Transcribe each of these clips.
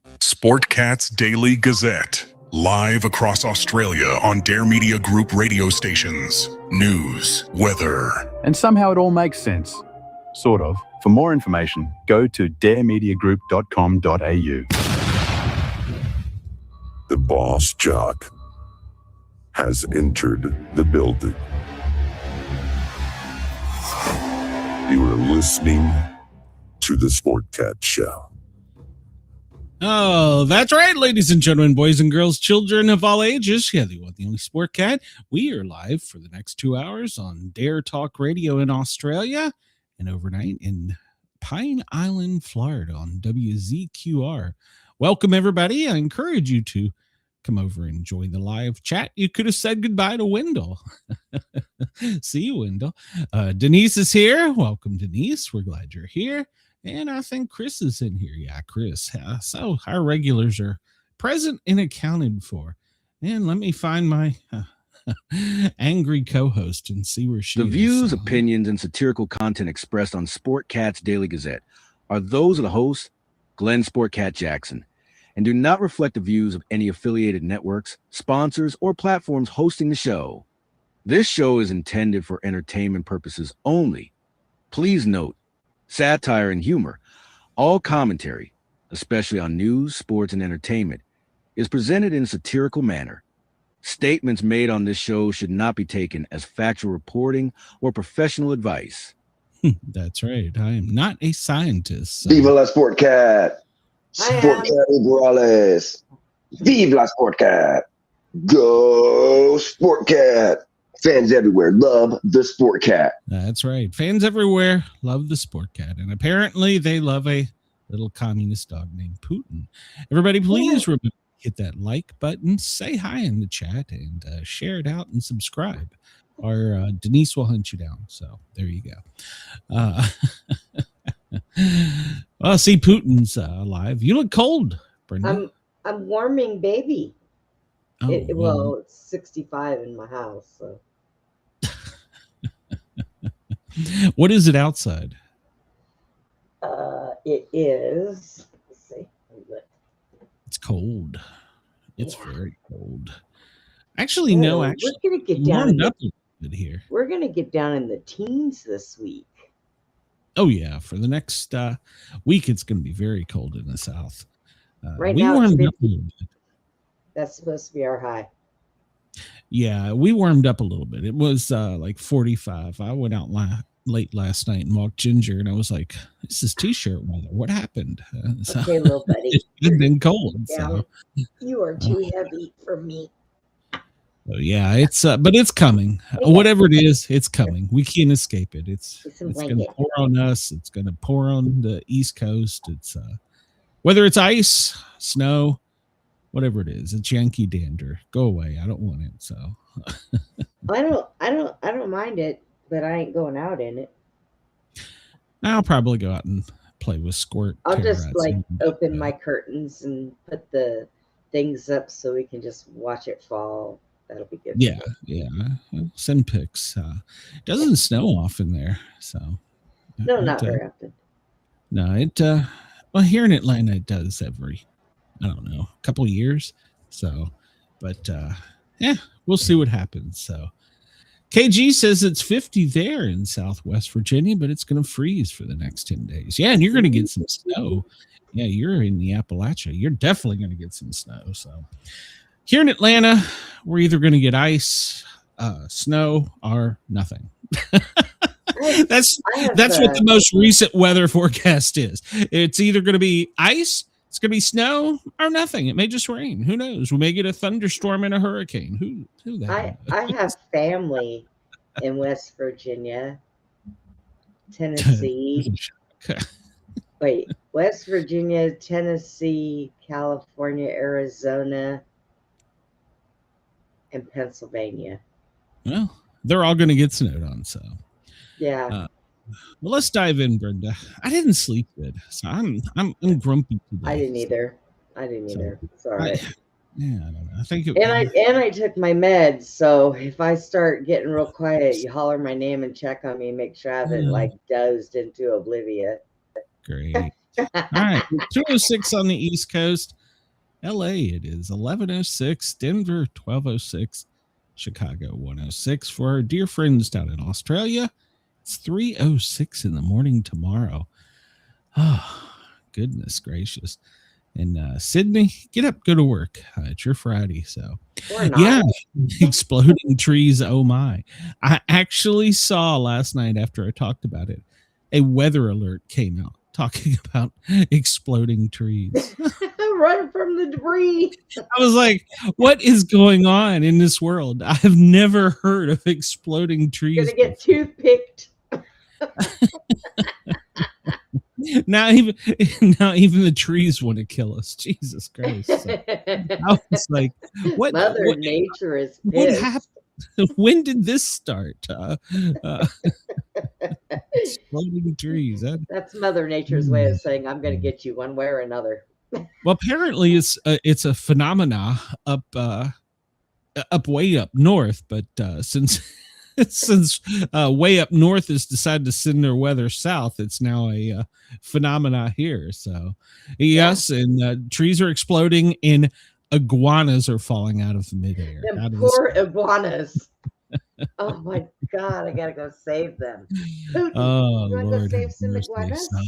Sportcat's Daily Gazette. Live across Australia on Dare Media Group radio stations. News, weather. And somehow it all makes sense. Sort of. For more information, go to daremediagroup.com.au. The boss jock has entered the building. You are listening to the Sportcat Show. Oh, that's right, ladies and gentlemen, boys and girls, children of all ages. Yeah, the one, the only Sportcat. We are live for the next 2 hours on Dare Talk Radio in Australia and overnight in Pine Island, Florida on WZQR. Welcome, everybody. I encourage you to come over and join the live chat. You could have said goodbye to Wendell. See you, Wendell. Denise is here. Welcome, Denise. We're glad you're here. And I think Chris is in here. Yeah, Chris. So our regulars are present and accounted for. And let me find my angry co-host and see where she is. The views, opinions, and satirical content expressed on Sportcat's Daily Gazette are those of the host, Glenn Sportcat Jackson, and do not reflect the views of any affiliated networks, sponsors, or platforms hosting the show. This show is intended for entertainment purposes only. Please note, satire and humor, all commentary, especially on news, sports, and entertainment, is presented in a satirical manner. Statements made on this show should not be taken as factual reporting or professional advice. That's right. I am not a scientist. So. Viva la Sportcat! Sportcat Iguales! Viva la Sportcat! Go Sportcat! Fans everywhere love the Sportcat. That's right. Fans everywhere love the Sportcat. And apparently they love a little communist dog named Putin. Everybody, please remember to hit that like button, say hi in the chat, and share it out and subscribe. Or Denise will hunt you down. So there you go. Well, see, Putin's alive. You look cold, Brenda. I'm warming baby. Oh, well, it's 65 in my house. So. What is it outside? It is. Let's see. It's cold. It's very cold. Actually, no. Actually, we're gonna get down warmed up a little bit here. We're gonna get down in the teens this week. Oh yeah, for the next week, it's going to be very cold in the South. Right now, it's 50. Up a little bit. That's supposed to be our high. Yeah, we warmed up a little bit. It was like 45. I went out late last night and walked Ginger, and I was like, "This is t-shirt weather. What happened?" So, okay, little buddy. It's been cold. Yeah. So. You are too heavy for me. So yeah, it's but it's coming. Whatever it is, it's coming. We can't escape it. It's going to pour on us. It's going to pour on the East Coast. It's whether it's ice, snow, whatever it is. It's Yankee dander. Go away. I don't want it. So I don't mind it, but I ain't going out in it. I'll probably go out and play with squirt. I'll just open my curtains and put the things up so we can just watch it fall. That'll be good. Yeah. I'll send pics. It doesn't snow often there, so no, not very often. No, it well, here in Atlanta it does every, I don't know, a couple of years. So, but yeah, we'll see what happens. So KG says it's 50 there in Southwest Virginia, but it's going to freeze for the next 10 days. Yeah, and you're going to get some snow. Yeah, you're in the Appalachia. You're definitely going to get some snow. So here in Atlanta, we're either going to get ice, snow, or nothing. That's what the most recent weather forecast is. It's either going to be ice, it's going to be snow, or nothing. It may just rain. Who knows? We may get a thunderstorm and a hurricane. Who that? I have family in West Virginia, Tennessee. Wait, West Virginia, Tennessee, California, Arizona, and Pennsylvania. Well, they're all going to get snowed on, so. Yeah. Well, let's dive in, Brenda. I didn't sleep good, so I'm grumpy today. I didn't either. It's all right. I don't know. I think I took my meds, so if I start getting real quiet, you holler my name and check on me and make sure I haven't dozed into oblivion. Great. All right, 2:06 on the East Coast. LA, it is 11:06. Denver, 12:06. Chicago, 1:06. For our dear friends down in Australia, it's 3:06 in the morning tomorrow. Oh, goodness gracious. And Sydney, get up, go to work. It's your Friday, so yeah, exploding trees. Oh my! I actually saw last night after I talked about it, a weather alert came out talking about exploding trees. Run from the debris. I was like, what is going on in this world? I've never heard of exploding trees. Gonna get toothpicked. Now even the trees want to kill us. Jesus Christ. So I was like, what Mother Nature is pissed. What happened? When did this start? Exploding trees. That's Mother Nature's way of saying I'm gonna get you one way or another. Well, apparently it's a phenomena up way up north, but since way up north has decided to send their weather south, it's now a phenomena here. So yes, and trees are exploding and iguanas are falling out of midair. Them poor iguanas. Oh my God, I gotta go save them. Putin, Oh, you wanna Lord go save have some mercy. iguanas? So,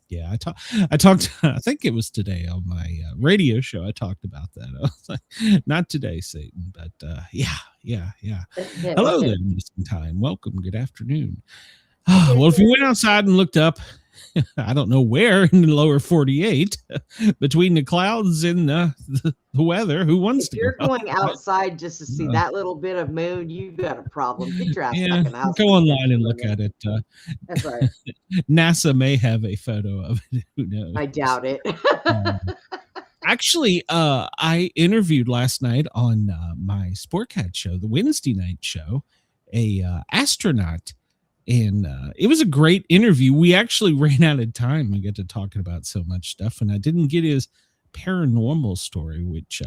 yeah, I talked. I think it was today on my radio show. I talked about that. I was like, not today, Satan, but yeah. Hello there, Missing Time. Welcome. Good afternoon. Well, if you went outside and looked up, I don't know where in the lower 48, between the clouds and the weather, who wants If to? you're going outside just to see that little bit of moon, you've got a problem. Get your ass back in the house. Go online and look at it. That's right. NASA may have a photo of it. Who knows? I doubt it. Actually, I interviewed last night on my Sportcat show, the Wednesday night show, a astronaut, and it was a great interview. We actually ran out of time. We got to talking about so much stuff, and I didn't get his paranormal story, which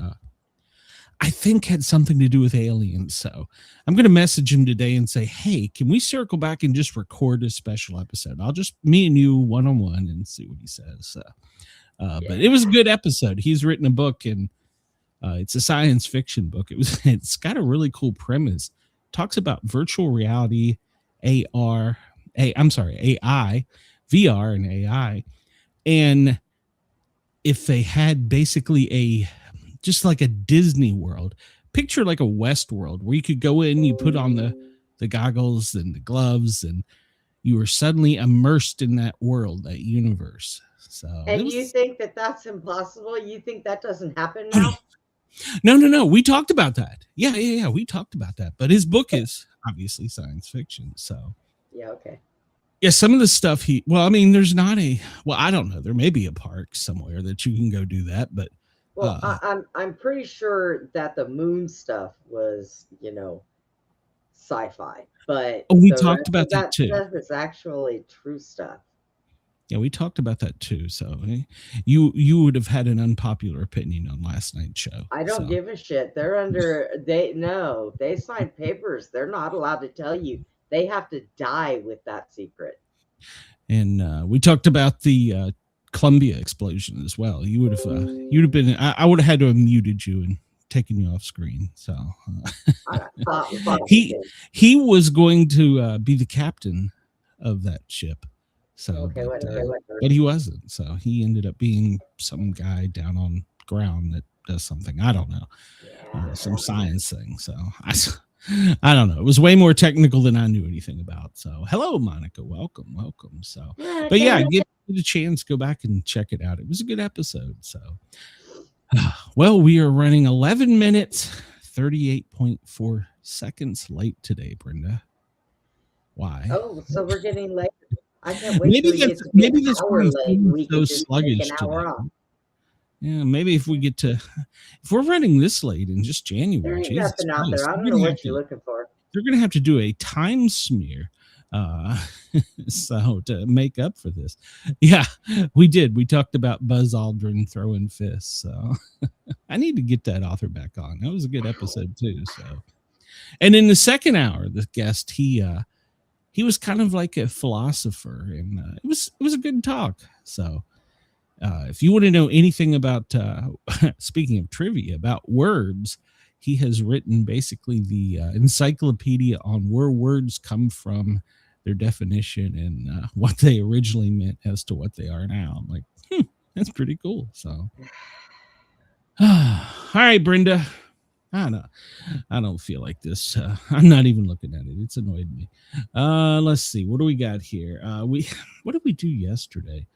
I think had something to do with aliens. So I'm going to message him today and say, hey, can we circle back and just record a special episode? I'll just, me and you one-on-one, and see what he says. But it was a good episode. He's written a book, and it's a science fiction book. It's got a really cool premise. Talks about virtual reality, AI, VR and AI. And if they had basically just like a Disney world, picture like a West world where you could go in, you put on the goggles and the gloves, and you were suddenly immersed in that world, that universe. So, and you think that that's impossible? You think that doesn't happen now? No. We talked about that. Yeah. We talked about that. But his book is obviously science fiction. So yeah, okay. Yeah, some of the stuff there's not I don't know. There may be a park somewhere that you can go do that, but I'm pretty sure that the moon stuff was, sci-fi. But we talked about that too. That is actually true stuff. Yeah, we talked about that too. So you would have had an unpopular opinion on last night's show. I don't give a shit. They signed papers. They're not allowed to tell you. They have to die with that secret. And we talked about the Columbia explosion as well. You would have been. I would have had to have muted you and taken you off screen. So he was going to be the captain of that ship. So, but he wasn't. So he ended up being some guy down on ground that does something. I don't know, some science thing. So I don't know. It was way more technical than I knew anything about. So hello, Monica. Welcome. So, but yeah, get a chance, go back and check it out. It was a good episode. So, well, we are running 11 minutes, 38.4 seconds late today, Brenda. Why? Oh, so we're getting late. I can't wait. Maybe this is so sluggish today. Yeah, maybe if we're running this late in just January, there ain't nothing out there. I don't know what you're looking for. They're going to have to do a time smear, so to make up for this. Yeah, we did. We talked about Buzz Aldrin throwing fists. So I need to get that author back on. That was a good episode too. So, and in the second hour, the guest he was kind of like a philosopher, and it was a good talk. So If you want to know anything about, speaking of trivia, about words, he has written basically the encyclopedia on where words come from, their definition, and what they originally meant as to what they are now. I'm like, that's pretty cool. So, all right, Brenda. I don't feel like this. I'm not even looking at it. It's annoyed me. Let's see. What do we got here? What did we do yesterday?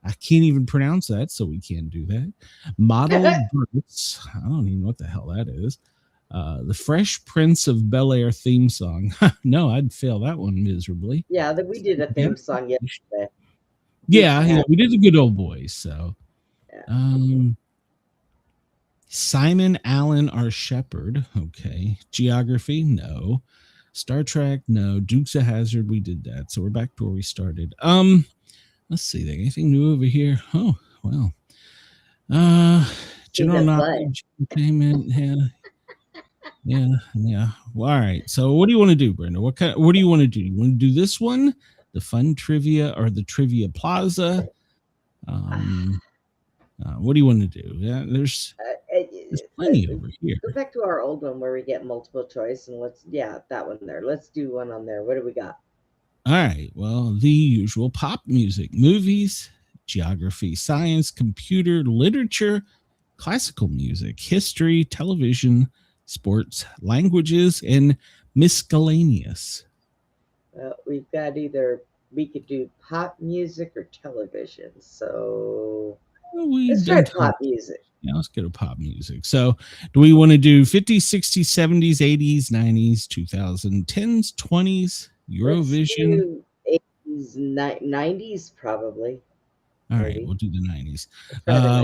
I can't even pronounce that, so we can't do that. Model Brutes. I don't even know what the hell that is. The Fresh Prince of Bel-Air theme song. No, I'd fail that one miserably. Yeah, we did a theme song yesterday. Yeah, we did the good old boys. So, Yeah. Simon Allen R. Shepherd. Okay. Geography, no. Star Trek, no. Dukes of Hazzard, we did that. So we're back to where we started. Let's see. Anything new over here? Oh, well. General knowledge, entertainment, yeah. Well, all right. So what do you want to do, Brenda? What do you want to do? You want to do this one, the fun trivia, or the trivia plaza? What do you want to do? Yeah, there's plenty over here. Go back to our old one where we get multiple choice, and that one there. Let's do one on there. What do we got? All right. Well, the usual: pop music, movies, geography, science, computer, literature, classical music, history, television, sports, languages, and miscellaneous. Well, we've got we could do pop music or television. So let's try pop music. Yeah, let's go to pop music. So do we want to do 50s, 60s, 70s, 80s, 90s, 2010s, 20s, Eurovision? 80s, 90s probably. All right, we'll do the 90s.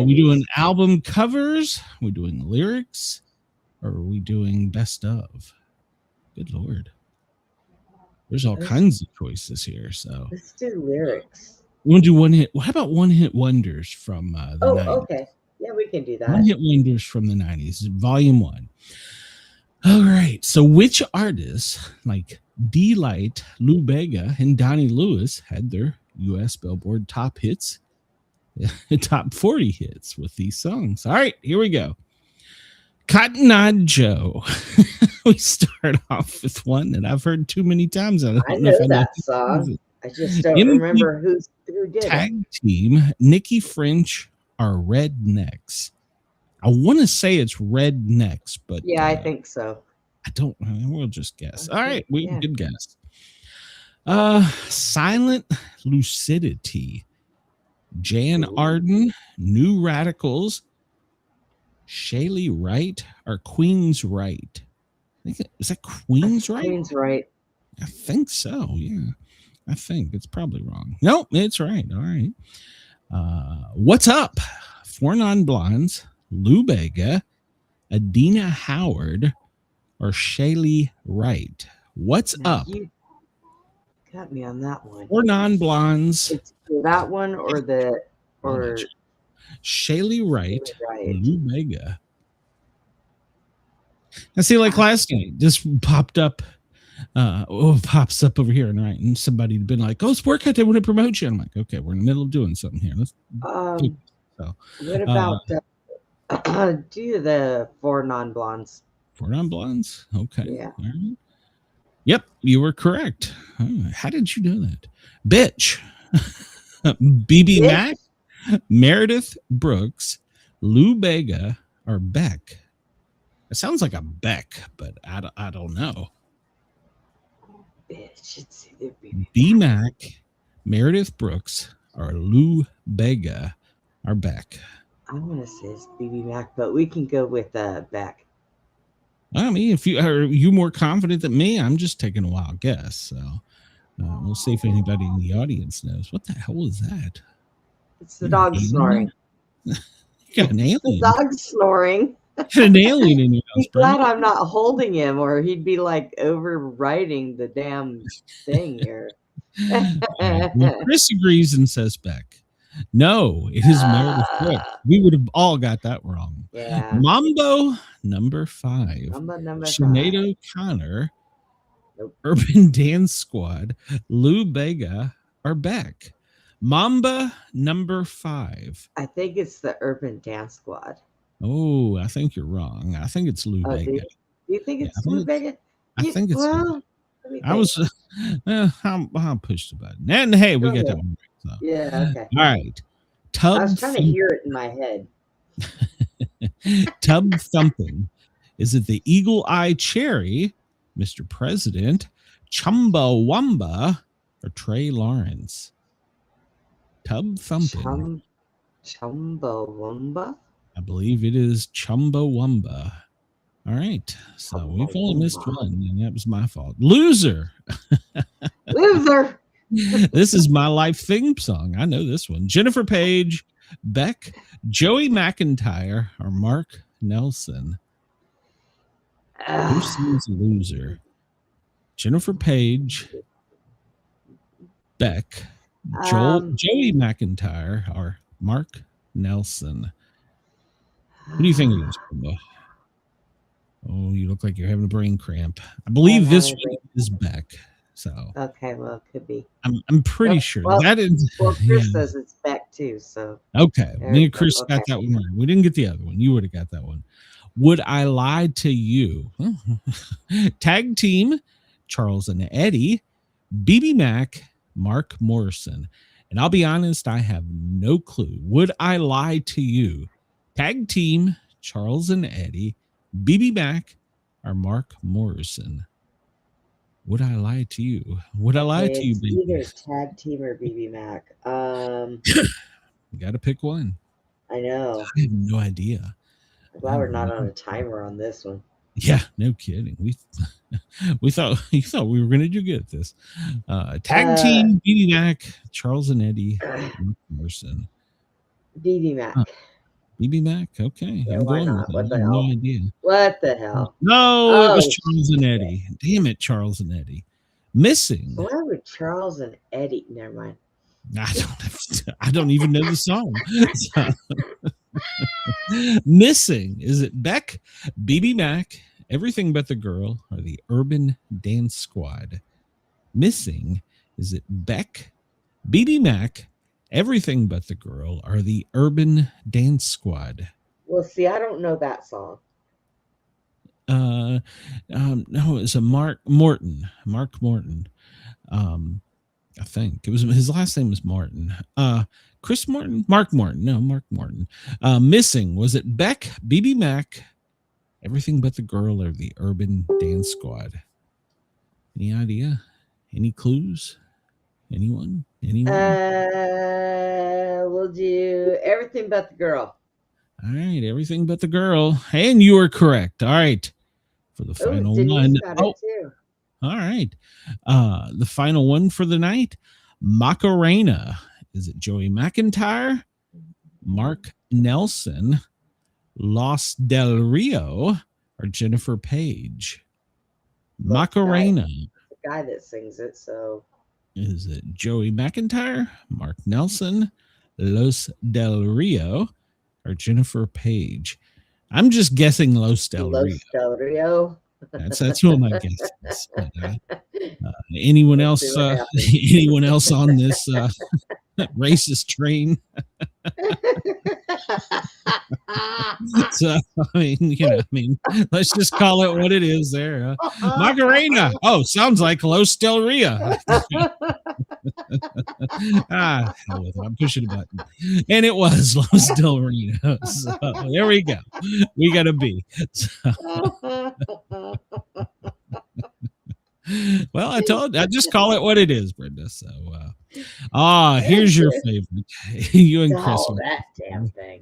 We doing album covers? We're doing lyrics? Or are we doing best of? Good Lord. There's all kinds of choices here. So let's do lyrics. We want to do one hit. How about one hit wonders from the 90s? Okay. Yeah, we can do that. One hit wonders from the 90s, volume 1. All right. So which artists like D-Light, Lou Bega, and Donnie Lewis had their U.S. Billboard top hits, top 40 hits with these songs? All right, here we go. Cotton Eye Joe. We start off with one that I've heard too many times. I know that song. I just don't remember who did tag it. Team, Nikki French are Rednecks. I want to say it's Rednecks, but yeah, I think so. I don't. We'll just guess. All right, good guess. Silent Lucidity, Jan Arden, New Radicals, Shaylee Wright, or Queen's Right. Is that Queen's Right? Queen's Right. I think so. Yeah, I think it's probably wrong. Nope, it's right. All right. What's Up? 4 Non-Blondes, Lou Bega, Adina Howard, or Shaylee Wright. What's Up? You got me on that one. 4 Non-Blondes. It's that one or Shaylee Wright, Lou Bega. I see, like last night, this popped up. Pops up over here, and somebody had been like, "Oh, Sportcat, they want to promote you." I'm like, "Okay, we're in the middle of doing something here. Let's." What about do the 4 Non-Blondes? 4 Non-Blondes. Okay. Yeah. All right. Yep, you were correct. How did you know that? Bitch. BB Mac, Meredith Brooks, Lou Bega, or Beck. It sounds like a Beck, but I don't know. Bitch, it's B Mac, Meredith Brooks, or Lou Bega, or Beck. I want to say it's BB Mac, but we can go with Beck. I mean, if you more confident than me, I'm just taking a wild guess. So we'll see if anybody in the audience knows. What the hell was that? It's the dog snoring. You got an alien. The dog snoring. You got an alien in your house. He's glad I'm not holding him, or he'd be like overwriting the damn thing here. Chris agrees and says Beck. No, it is Meredith Brooks. We would have all got that wrong. Yeah. Mambo number 5. Sinead O'Connor, Urban Dance Squad, Lou Bega, or Beck. Mamba number 5. I think it's the Urban Dance Squad. Oh, I think you're wrong. I think it's Lou Bega. Do you think it's Lou Bega? I think it's. Well, I'll push the button. And hey, we got that one right. So. Yeah, okay. All right. Tub I was trying to hear it in my head. Tub thumping. Is it the Eagle Eye Cherry, Mr. President, Chumbawamba, or Trey Lawrence? Tub thumping. Chumbawamba? I believe it is Chumbawamba. All right. So we've only missed one, and that was my fault. Loser. Loser. This is my life theme song. I know this one. Jennifer Page, Beck, Joey McIntyre, or Mark Nelson. Who sings Loser? Jennifer Page, Beck, Joey McIntyre, or Mark Nelson. What do you think it is, Brenda? Oh, you look like you're having a brain cramp. I believe this one is Beck. So okay, well, it could be. I'm pretty sure that is. Well, Chris says it's Beck too. So okay, me and Chris got that one right. We didn't get the other one. You would have got that one. Would I lie to you? Tag team, Charles and Eddie, BB Mac, Mark Morrison. And I'll be honest, I have no clue. Would I lie to you? Tag team, Charles and Eddie, BB Mac, or Mark Morrison. Would I lie to you? Would I lie to you, baby? Either tag team or BB Mac. You got to pick one. I know. I have no idea. I'm glad we're not on a timer on this one. Yeah, no kidding. We thought you thought we were going to do good at this. Tag team, BB Mac, Charles and Eddie, Mark Morrison. BB Mac. BB Mac, okay. Yeah, I'm why going not? with it. What the I have hell? no idea. What the hell? No, it was Charles and Eddie. Damn it, Charles and Eddie. Missing. Why would Charles and Eddie? Never mind. I don't even know the song. Missing. Is it Beck, BB Mac, Everything But the Girl, or the Urban Dance Squad? Missing. Is it Beck, BB Mac, Everything But the Girl, or the Urban Dance Squad? Well, see, I don't know that song. No, it's a Mark Morton. I think it was his last name was Martin. Chris Martin, Mark Morton. No, Mark Morton. Missing. Was it Beck, BB Mac, Everything But the Girl, or the Urban Dance Squad? Any idea? Any clues? Anyone? We'll do Everything But the Girl. All right, Everything But the Girl. And you are correct. All right. For the final one. Got it too. All right. The final one for the night. Macarena. Is it Joey McIntyre, Mark Nelson, Los Del Rio, or Jennifer Page? Macarena. The guy that sings it, so. Is it Joey McIntyre, Mark Nelson, Los Del Rio, or Jennifer Page? I'm just guessing Los Del Rio. Los Del Rio. That's who my guess is. Anyone else? Anyone else on this racist train? So I mean, let's just call it what it is. There, Macarena. Oh, sounds like Los Del Rio. Hell with it. I'm pushing a button, and it was Los Del Rio. So there we go. We got a B. So. Well, I just call it what it is, Brenda. So, here's your favorite. You and Chris. That damn thing.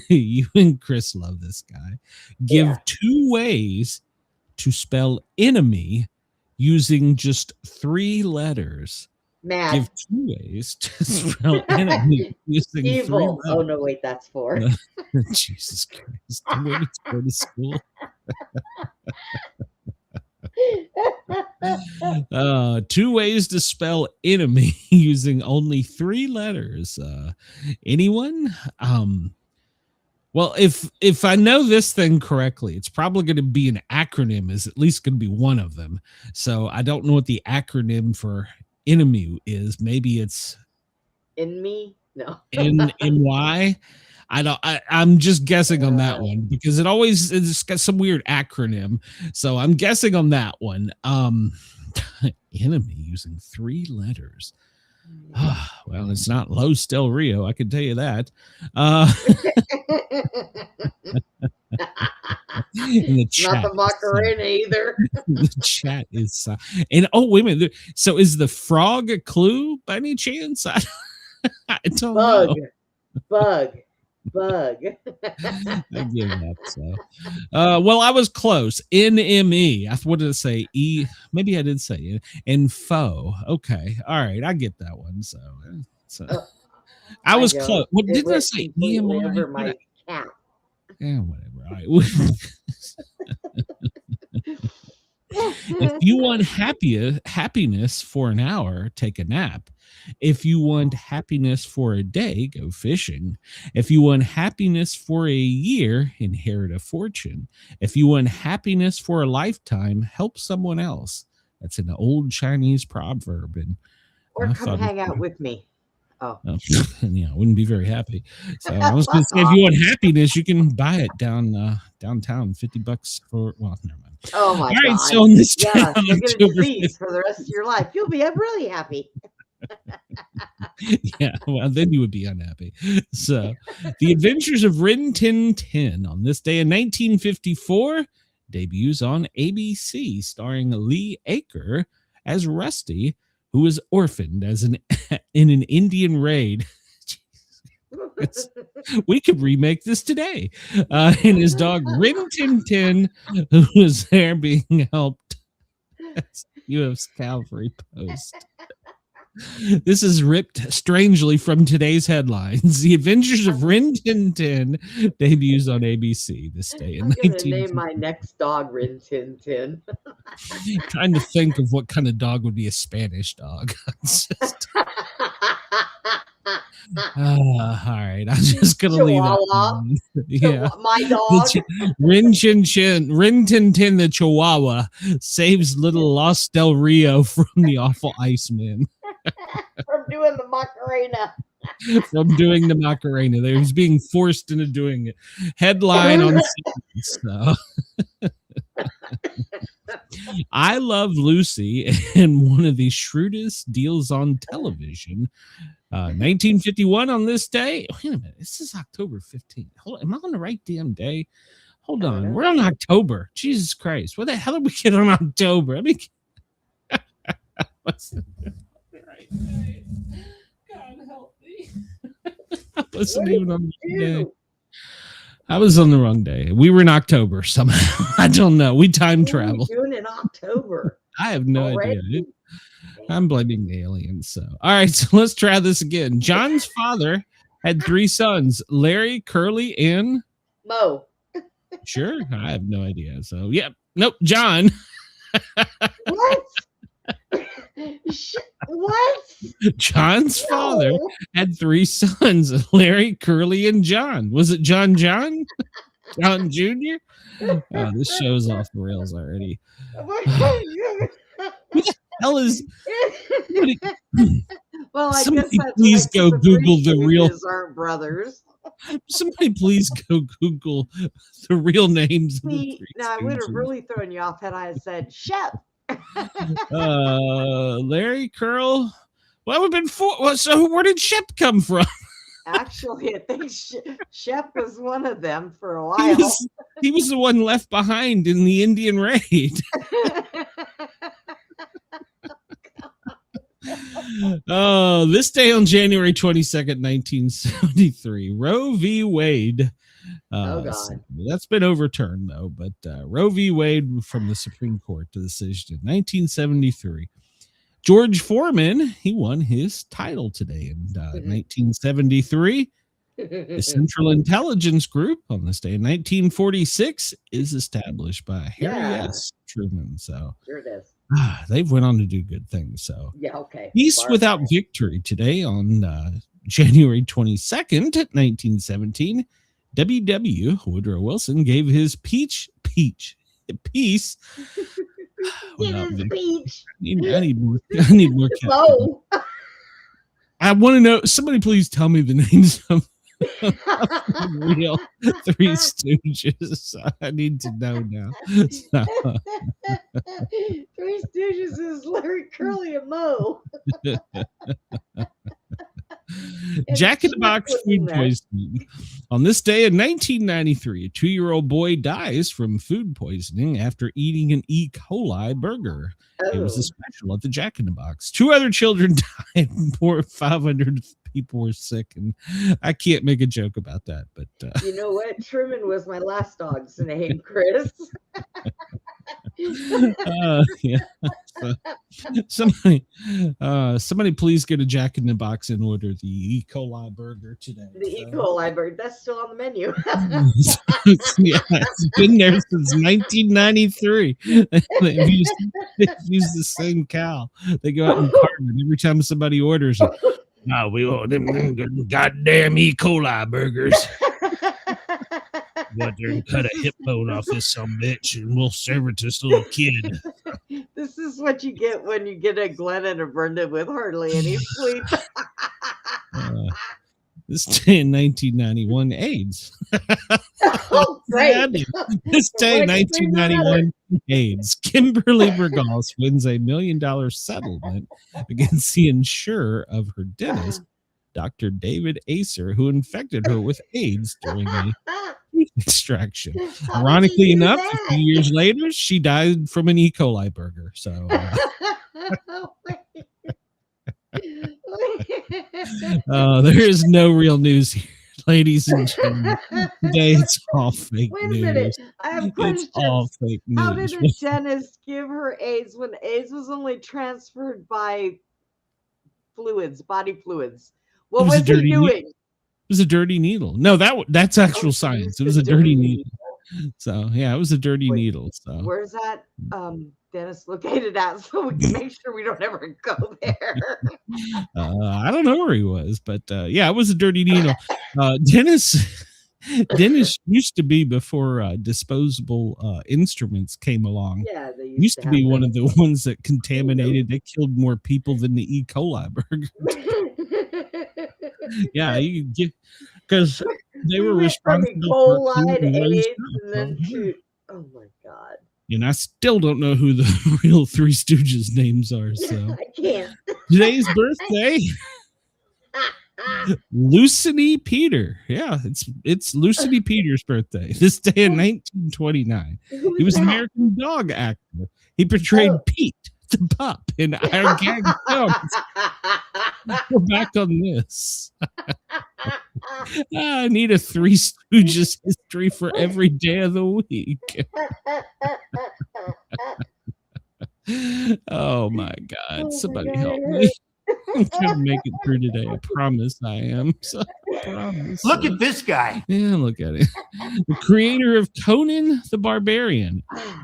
You and Chris love this guy. Give 2 ways to spell enemy using just 3 letters. Mad. Give 2 ways to spell enemy using Evil. 3 letters. Oh no, wait, that's 4. Jesus Christ! I'm ready to go to school. 2 ways to spell enemy using only 3 letters. Anyone? Well, if I know this thing correctly, it's probably going to be an acronym. Is at least going to be one of them. So I don't know what the acronym for enemy is. Maybe it's In me? No. in why? I'm just guessing on that one because it's got some weird acronym. So I'm guessing on that one. Enemy using 3 letters. Well, it's not Los Del Rio, I can tell you that. In the chat, not the Macarena either. The chat is and oh, wait a minute. So is the frog a clue by any chance? I don't know. Bug. I give up. So, well, I was close. NME. What did I say? E. Maybe I did say it. Info. Okay. All right. I get that one. So I was close. What did I say? Over my cap. Yeah, whatever. All right. If you want happiness for an hour, take a nap. If you want happiness for a day, go fishing. If you want happiness for a year, inherit a fortune. If you want happiness for a lifetime, help someone else. That's an old Chinese proverb. Or come hang out with me. Oh. Yeah, I wouldn't be very happy. So I was going to say, if you want happiness, you can buy it downtown, $50 for, well, never mind. Oh my God. Right, so on this you'll get a disease for the rest of your life. You'll be really happy. Yeah, well, then you would be unhappy. So, The Adventures of Rin Tin Tin on this day in 1954 debuts on ABC, starring Lee Aker as Rusty, who was orphaned in an Indian raid. We could remake this today. And his dog Rin Tin Tin, who was there being helped. That's U.S. Cavalry Post. This is ripped strangely from today's headlines. The Adventures of Rin Tin Tin debuts on ABC this day in 19. Name my next dog Rin Tin Tin. Trying to think of what kind of dog would be a Spanish dog. All right, I'm just gonna leave that. Yeah, my dog Rin Tin Tin, the Chihuahua, saves little Los Del Rio from the awful Iceman. From doing the Macarena. They was being forced into doing it. Headline on so. I Love Lucy and one of the shrewdest deals on television. 1951 on this day. Wait a minute. This is October 15th. Am I on the right damn day? Hold on. We're on October. Jesus Christ. What the hell did we get on October? I mean, what's the right day? God help me. I wasn't even on the day. I was on the wrong day. We were in October somehow. I don't know. We time travel. What are you doing in October? I have no idea. I'm blaming the aliens. So, all right. So let's try this again. John's father had 3 sons: Larry, Curly, and Mo. Sure. I have no idea. So, yep. Nope. John. What? What? John's father had 3 sons: Larry, Curly, and John. Was it John? John Jr.? Oh, this show's off the rails already. What the hell is? Well, I somebody guess please go Google the real. Aren't brothers. Somebody please go Google the real names. Now I would have really thrown you off had I said Shep. Larry, Curl. Well, we've been 4. So where did Shep come from? Actually, I think Shep was one of them for a while. He was the one left behind in the Indian raid. Oh, this day on January 22nd, 1973, Roe v. Wade. Oh, God. That's been overturned, though. But Roe v. Wade from the Supreme Court decision in 1973. George Foreman, he won his title today in 1973. The Central Intelligence Group on this day in 1946 is established by Harry S. Truman. So sure it is. They've went on to do good things. So yeah, okay. Peace Without Victory today on January 22nd, 1917. W.W. Woodrow Wilson gave his peace. Peach. I need more. Oh. I want to know. Somebody please tell me the names of the real Three Stooges. I need to know now. So. Three Stooges is Larry, Curly, and Moe. Jack in the Box food poisoning. On this day in 1993, a 2-year-old boy dies from food poisoning after eating an E. coli burger. It was a special at the Jack in the Box. 2 other children died. More 500 people were sick, and I can't make a joke about that. But you know what? Truman was my last dog's name, Chris. Yeah. So, somebody please get a Jack in the Box and order the E. coli burger today. The E. coli burger, that's still on the menu. Yeah, it's been there since 1993. They've used the same cow. They go out and carve it every time somebody orders it. No, we want them goddamn E. coli burgers. Go out there and cut a hip bone off this some bitch, and we'll serve it to this little kid. This is what you get when you get a Glenn and a Brenda with hardly any sleep. This day in 1991, AIDS. Oh, great. This day in 1991, AIDS. Kimberly Bergals wins $1 million settlement against the insurer of her dentist, Dr. David Acer, who infected her with AIDS during a extraction. Ironically enough, a few years later, she died from an E. coli burger. So there is no real news here, ladies and gentlemen. Today it's all fake news. Wait a minute. I have questions. It's all fake news. How did a dentist give her AIDS when AIDS was only transferred by fluids, body fluids? What was he doing? It was a dirty needle. No, that's actual science. It was a dirty needle. So yeah, it was a dirty needle. So where's that dentist located at, so we can make sure we don't ever go there? I don't know where he was, but yeah, it was a dirty needle. Dennis used to be before disposable instruments came along. Yeah, they used to be one of the ones that contaminated. They killed more people than the E. coli burger. Yeah, you get because they were responsible for AIDS, and then shoot. Oh my God! And I still don't know who the real Three Stooges names are. So I can't. Today's birthday, Luciny Peter. Yeah, it's Luciny Peter's birthday. This day in 1929. He was an American dog actor. He portrayed Pete the pup in our gag films. We're back on this. I need a Three Stooges history for every day of the week. Oh my God. Somebody help me. I'm trying to make it through today. I promise I am. So I promise. Look at this guy. Yeah, look at it. The creator of Conan the Barbarian,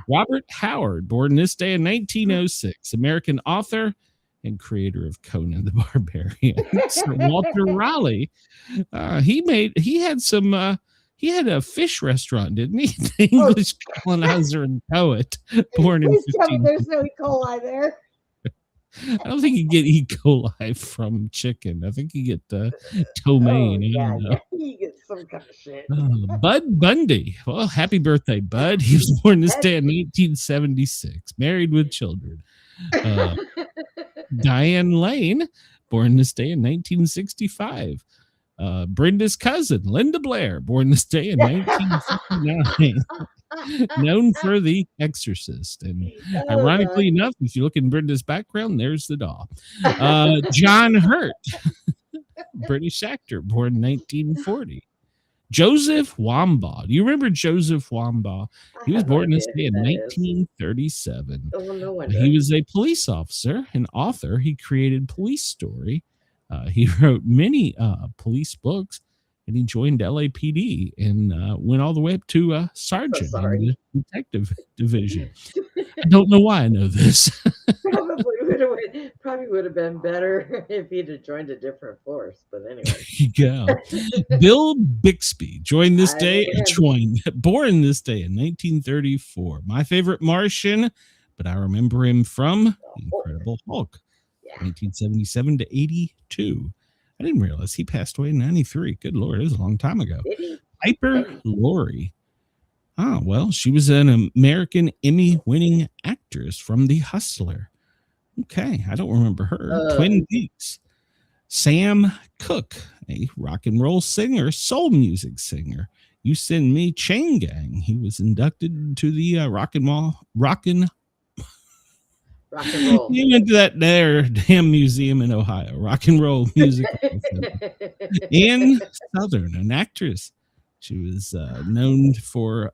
Robert Howard, born this day in 1906, American author and creator of Conan the Barbarian. So Walter Raleigh, he had a fish restaurant, didn't he? The English colonizer and poet, born in 15. There's no E. coli there. I don't think you get E. coli from chicken. I think you get ptomaine. You get some kind of shit. Bud Bundy. Well, happy birthday, Bud. He was born this day in 1876, married with children. Diane Lane, born this day in 1965. Brenda's cousin, Linda Blair, born this day in 1959. Known for The Exorcist. And ironically enough, if you look in Brenda's background, there's the doll. John Hurt, British actor, born in 1940. Joseph Wambaugh. Do you remember Joseph Wambaugh? He was born this day in 1937. He was a police officer and author. He created Police Story. He wrote many police books, and he joined LAPD and went all the way up to sergeant in the detective division. I don't know why I know this. Probably would have been better if he'd have joined a different force. But anyway, there you go. Bill Bixby born this day in 1934. My favorite Martian, but I remember him from Incredible Hulk, 1977 to 82. I didn't realize he passed away in 93. Good Lord, it was a long time ago. Did he? Piper Laurie. Oh, well, she was an American Emmy-winning actress from The Hustler. Okay, I don't remember her. Twin Peaks. Sam Cooke, a rock and roll singer, soul music singer. You Send Me, Chain Gang. He was inducted into the rock and roll. He went to that there damn museum in Ohio, Rock and Roll Music. Ann Southern, an actress. She was known for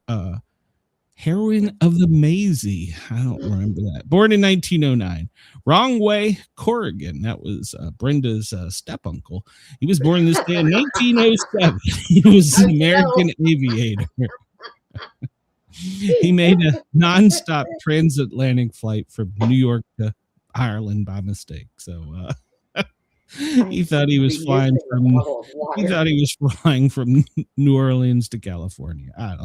Heroine of the Maisie. I don't remember that. Born in 1909. Wrong Way, Corrigan. That was Brenda's step-uncle. He was born this day in 1907. He was an American aviator. He made a nonstop transatlantic flight from New York to Ireland by mistake. So he thought he was flying from New Orleans to California. I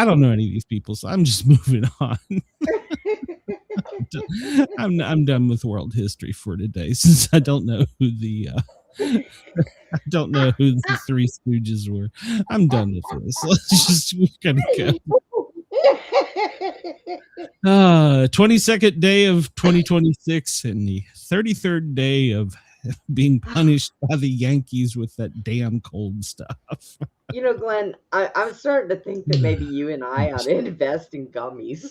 don't know any of these people, so I'm just moving on. I'm done with world history for today, since I don't know who the Three Stooges were. I'm done with this. We're gonna go. 22nd day of 2026 and the 33rd day of being punished by the Yankees with that damn cold stuff. You know, Glenn, I'm starting to think that maybe you and I ought to invest in gummies.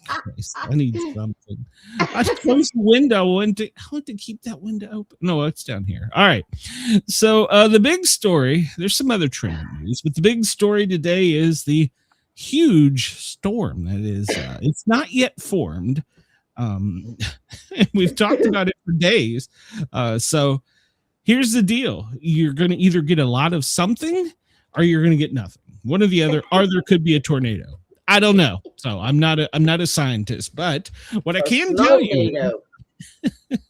Christ, I need something. I closed the window. I want to keep that window open. No, it's down here. All right. So the big story, there's some other trending news, but the big story today is the huge storm that is, it's not yet formed. We've talked about it for days. So here's the deal. You're going to either get a lot of something or you're going to get nothing. One or the other, or there could be a tornado. I don't know. So I'm not a scientist, but what I can tell you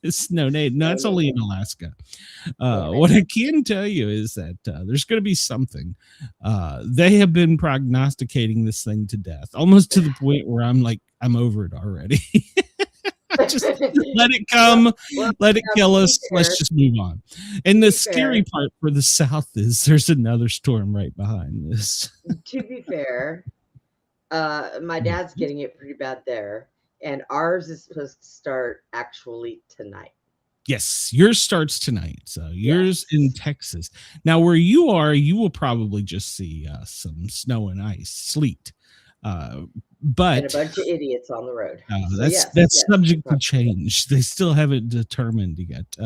is no, it's only in Alaska. What I can tell you is that there's going to be something. They have been prognosticating this thing to death, almost to the point where I'm over it already. Just let it come, let it kill us. Let's just move on. And the scary part for the South is there's another storm right behind this. To be fair, my dad's getting it pretty bad there, and ours is supposed to start actually tonight. Yes, yours starts tonight. So yours in Texas. Now, where you are, you will probably just see some snow and ice, sleet. But and a bunch of idiots on the road. That's subject to change. They still haven't determined yet.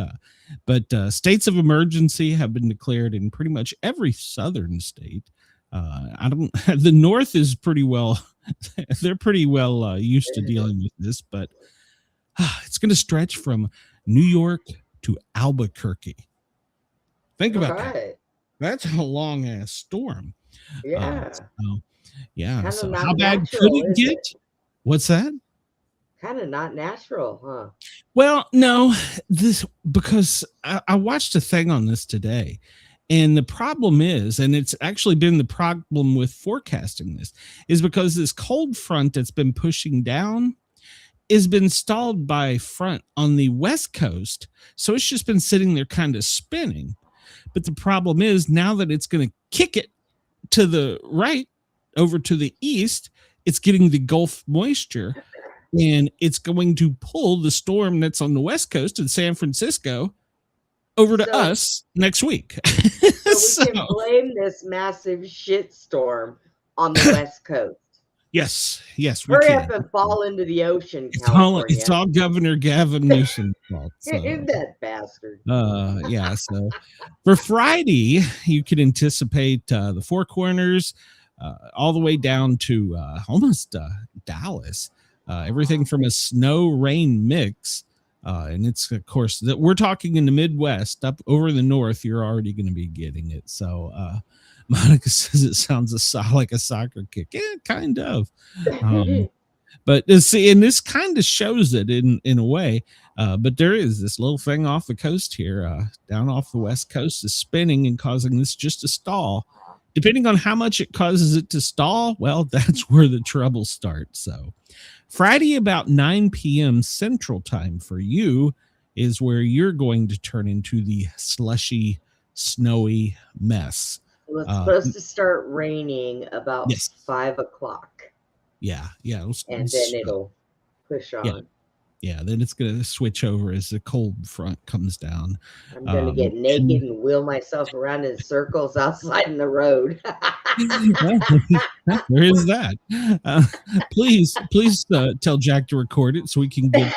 But states of emergency have been declared in pretty much every southern state. The North is pretty well. They're pretty well used to dealing with this, but it's going to stretch from New York to Albuquerque. Think about that. That's a long ass storm. Yeah. So how bad could it get? What's that? Kind of not natural, huh? Well, no, because I watched a thing on this today, and the problem is, and it's actually been the problem with forecasting this, is because this cold front that's been pushing down has been stalled by front on the West Coast, so it's just been sitting there kind of spinning. But the problem is now that it's going to kick it to the right, over to the east, it's getting the Gulf moisture, and it's going to pull the storm that's on the West Coast in San Francisco over to us next week. So we can blame this massive shit storm on the West Coast. Yes, we Hurry can. up and fall into the ocean, It's all Governor Gavin Newsom's fault. So. That bastard. So for Friday, you can anticipate the Four Corners, all the way down to almost Dallas. Everything from a snow rain mix, and it's of course that we're talking in the Midwest. Up over in the north, you're already going to be getting it. So Monica says it sounds like a soccer kick. Yeah, kind of. But see, and this kind of shows it in a way. But there is this little thing off the coast here, down off the West Coast, is spinning and causing this just to stall. Depending on how much it causes it to stall, well, that's where the trouble starts. So Friday about 9 p.m. Central Time for you is where you're going to turn into the slushy, snowy mess. Well, it's supposed to start raining about Yes. 5 o'clock. Yeah. And then it'll push on. Yeah, then it's going to switch over as the cold front comes down. I'm going to get naked and wheel myself around in circles outside in the road. There is that. Please tell Jack to record it so we can get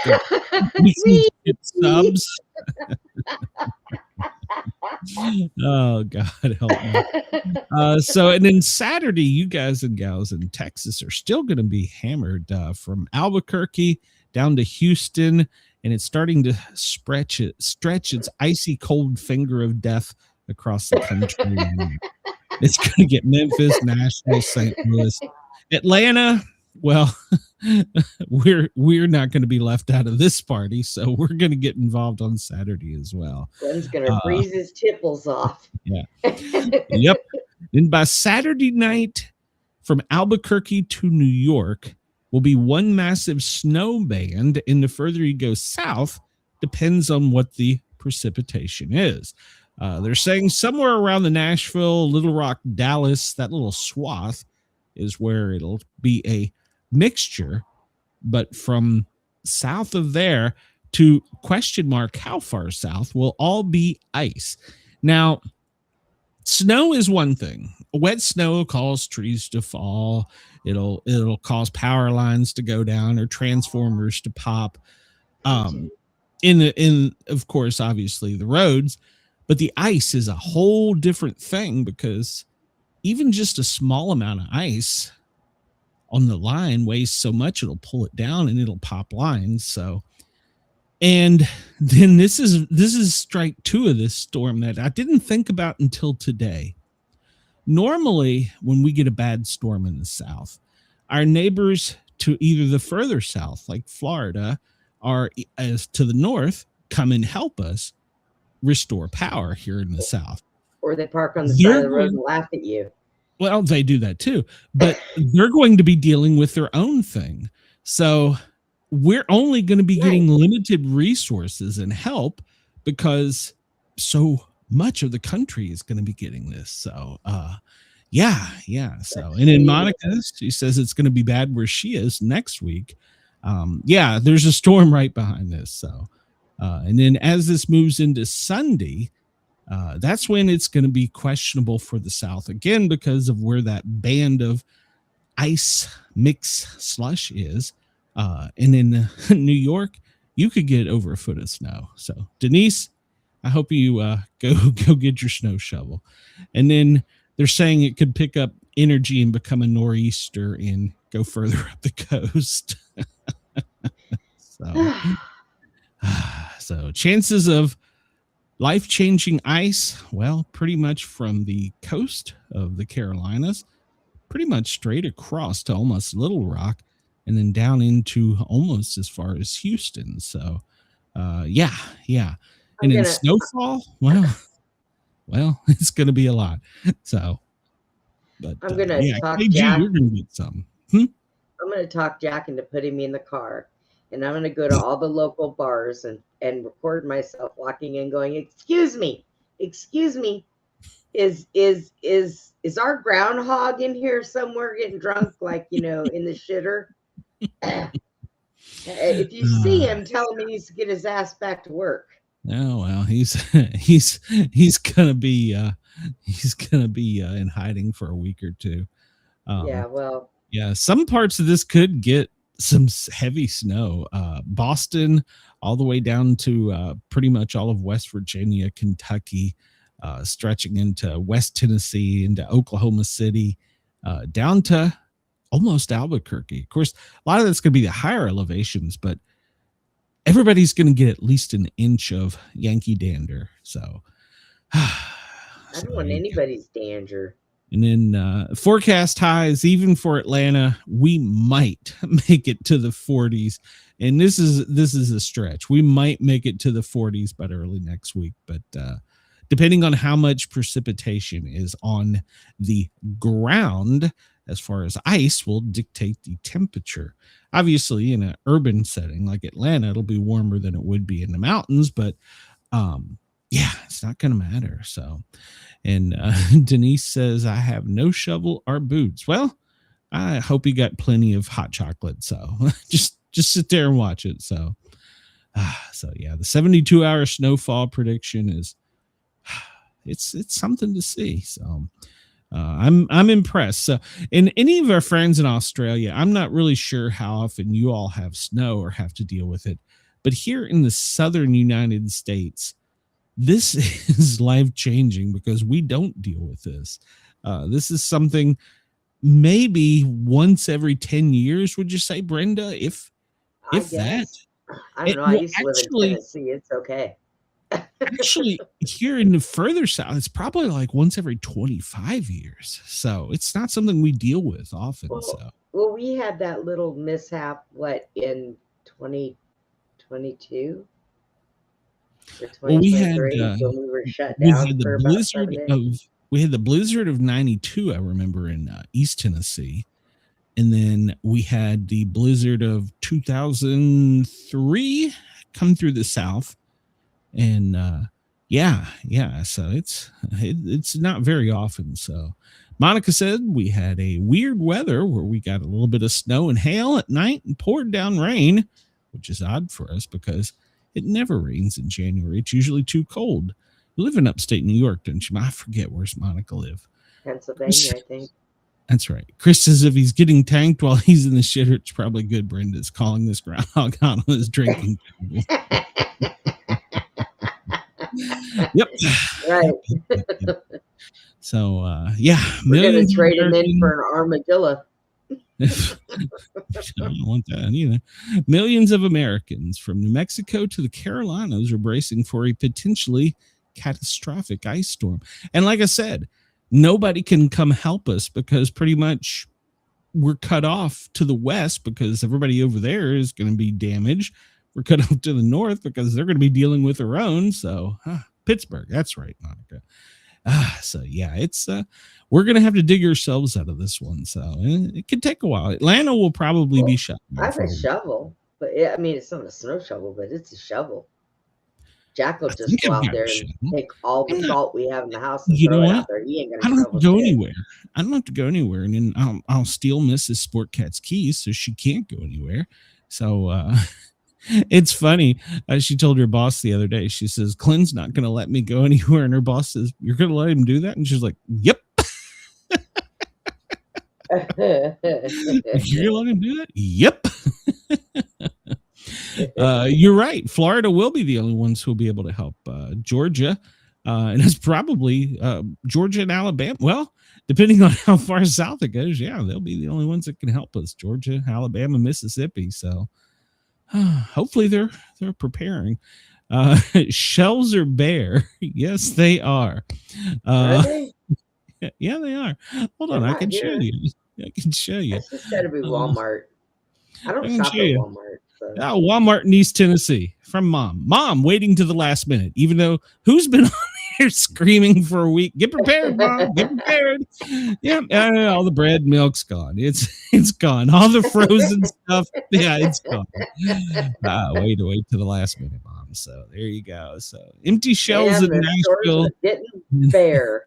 subs. Oh, God help me. So, and then Saturday, you guys and gals in Texas are still going to be hammered from Albuquerque down to Houston, and it's starting to stretch its icy cold finger of death across the country. It's going to get Memphis, Nashville, St. Louis, Atlanta. Well, we're not going to be left out of this party, so we're going to get involved on Saturday as well. Glenn's going to freeze his tipples off. Yeah. Yep. Then by Saturday night, from Albuquerque to New York, will be one massive snow band, and the further you go south, depends on what the precipitation is. They're saying somewhere around the Nashville, Little Rock, Dallas, that little swath is where it'll be a mixture, but from south of there to question mark how far south will all be ice. Now, snow is one thing. Wet snow will cause trees to fall. It'll cause power lines to go down or transformers to pop. In of course, obviously the roads, but the ice is a whole different thing, because even just a small amount of ice on the line weighs so much it'll pull it down and it'll pop lines. So, and then this is strike 2 of this storm that I didn't think about until today. Normally, when we get a bad storm in the south, our neighbors to either the further south, like Florida, or as to the north, come and help us restore power here in the south. Or they park on the side of the road and laugh at you. Well, they do that too, but they're going to be dealing with their own thing. So we're only going to be getting limited resources and help, because so much of the country is going to be getting this. So, yeah. So, and in Monica, she says it's going to be bad where she is next week. Yeah, there's a storm right behind this. So, and then as this moves into Sunday, that's when it's going to be questionable for the South again, because of where that band of ice mix slush is. And in New York, you could get over a foot of snow. So Denise, I hope you go get your snow shovel. And then they're saying it could pick up energy and become a nor'easter and go further up the coast. So chances of life-changing ice, well, pretty much from the coast of the Carolinas, pretty much straight across to almost Little Rock, and then down into almost as far as Houston. So, yeah. And in snowfall, well, it's going to be a lot. So, but I'm going to talk KG, Jack. You're going to get some. I'm going to talk Jack into putting me in the car, and I'm going to go to all the local bars and record myself walking in going, excuse me, is our groundhog in here somewhere getting drunk, like, in the shitter? If you see him, tell him he needs to get his ass back to work. Oh, well, he's gonna be in hiding for a week or two. Yeah, some parts of this could get some heavy snow. Boston, all the way down to pretty much all of West Virginia, Kentucky, stretching into West Tennessee, into Oklahoma City, down to almost Albuquerque. Of course, a lot of that's going to be the higher elevations, but everybody's going to get at least an inch of Yankee dander. So I don't want anybody's danger. And then forecast highs, even for Atlanta, we might make it to the 40s. And this is a stretch. We might make it to the 40s by early next week, but depending on how much precipitation is on the ground, as far as ice, will dictate the temperature. Obviously, in an urban setting like Atlanta, it'll be warmer than it would be in the mountains, but yeah, it's not going to matter. So, and Denise says, I have no shovel or boots. Well, I hope you got plenty of hot chocolate. So just sit there and watch it. So, so yeah, the 72-hour snowfall prediction is, it's something to see. So, I'm impressed. So, and any of our friends in Australia, I'm not really sure how often you all have snow or have to deal with it, but here in the southern United States, this is life-changing because we don't deal with this. This is something maybe once every 10 years, would you say, Brenda? If that? I don't know. I used to live in Tennessee. It's okay. Actually, here in the further south, it's probably like once every 25 years. So it's not something we deal with often. Well, we had that little mishap, in 2022? Well, we had when we were shut down for about 7 days. We had the blizzard of 92, I remember, in East Tennessee. And then we had the blizzard of 2003 come through the south. And yeah, so it's not very often. So Monica said we had a weird weather where we got a little bit of snow and hail at night and poured down rain, which is odd for us because it never rains in January. It's usually too cold. You live in upstate New York, don't you? I forget where's Monica live. Pennsylvania, I think. That's right. Chris says if he's getting tanked while he's in the shitter, it's probably good. Brenda's calling this groundhog on his drinking table. Yep. Right. So, yeah. We're going to trade him in for an armadillo. I don't want that either. Millions of Americans from New Mexico to the Carolinas are bracing for a potentially catastrophic ice storm. And like I said, nobody can come help us because pretty much we're cut off to the west because everybody over there is going to be damaged. We're cut off to the north because they're going to be dealing with their own. So Pittsburgh, that's right, Monica. So yeah, it's we're going to have to dig ourselves out of this one. So it could take a while. Atlanta will probably be shut. I have a shovel, but I mean, it's not a snow shovel, but it's a shovel. Jack will just go out there and take all the salt we have in the house and throw it out there. He ain't gonna. I don't have to go anywhere. I don't have to go anywhere, and then I'll steal Mrs. Sportcat's keys so she can't go anywhere. So it's funny. She told her boss the other day. She says, "Clint's not going to let me go anywhere," and her boss says, "You're going to let him do that?" And she's like, "Yep." You're going to let him do that? Yep. You're right. Florida will be the only ones who will be able to help. Georgia, and it's probably Georgia and Alabama. Well, depending on how far south it goes, yeah, they'll be the only ones that can help us. Georgia, Alabama, Mississippi. So hopefully they're preparing. Shells are bare. Yes, they are. Really? Yeah, they are. Hold on, I can show you. I can show you. It's just got to be Walmart. I don't shop at Walmart. So. Walmart in East Tennessee from Mom waiting to the last minute, even though who's been on there screaming for a week. Get prepared, Mom. Get prepared. Yeah, all the bread, milk's gone. It's gone. All the frozen stuff. Yeah, it's gone. Wait to the last minute, Mom. So there you go. So empty shelves in Nashville. Getting bare.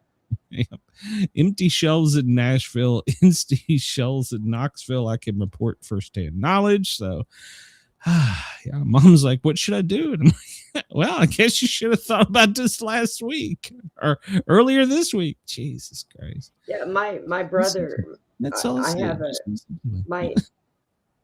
Yep. Empty shelves in Nashville, empty shelves in Knoxville. I can report firsthand knowledge. So, yeah, Mom's like, "What should I do?" And I'm like, "Well, I guess you should have thought about this last week or earlier this week." Jesus Christ! Yeah, my brother. That's all. I have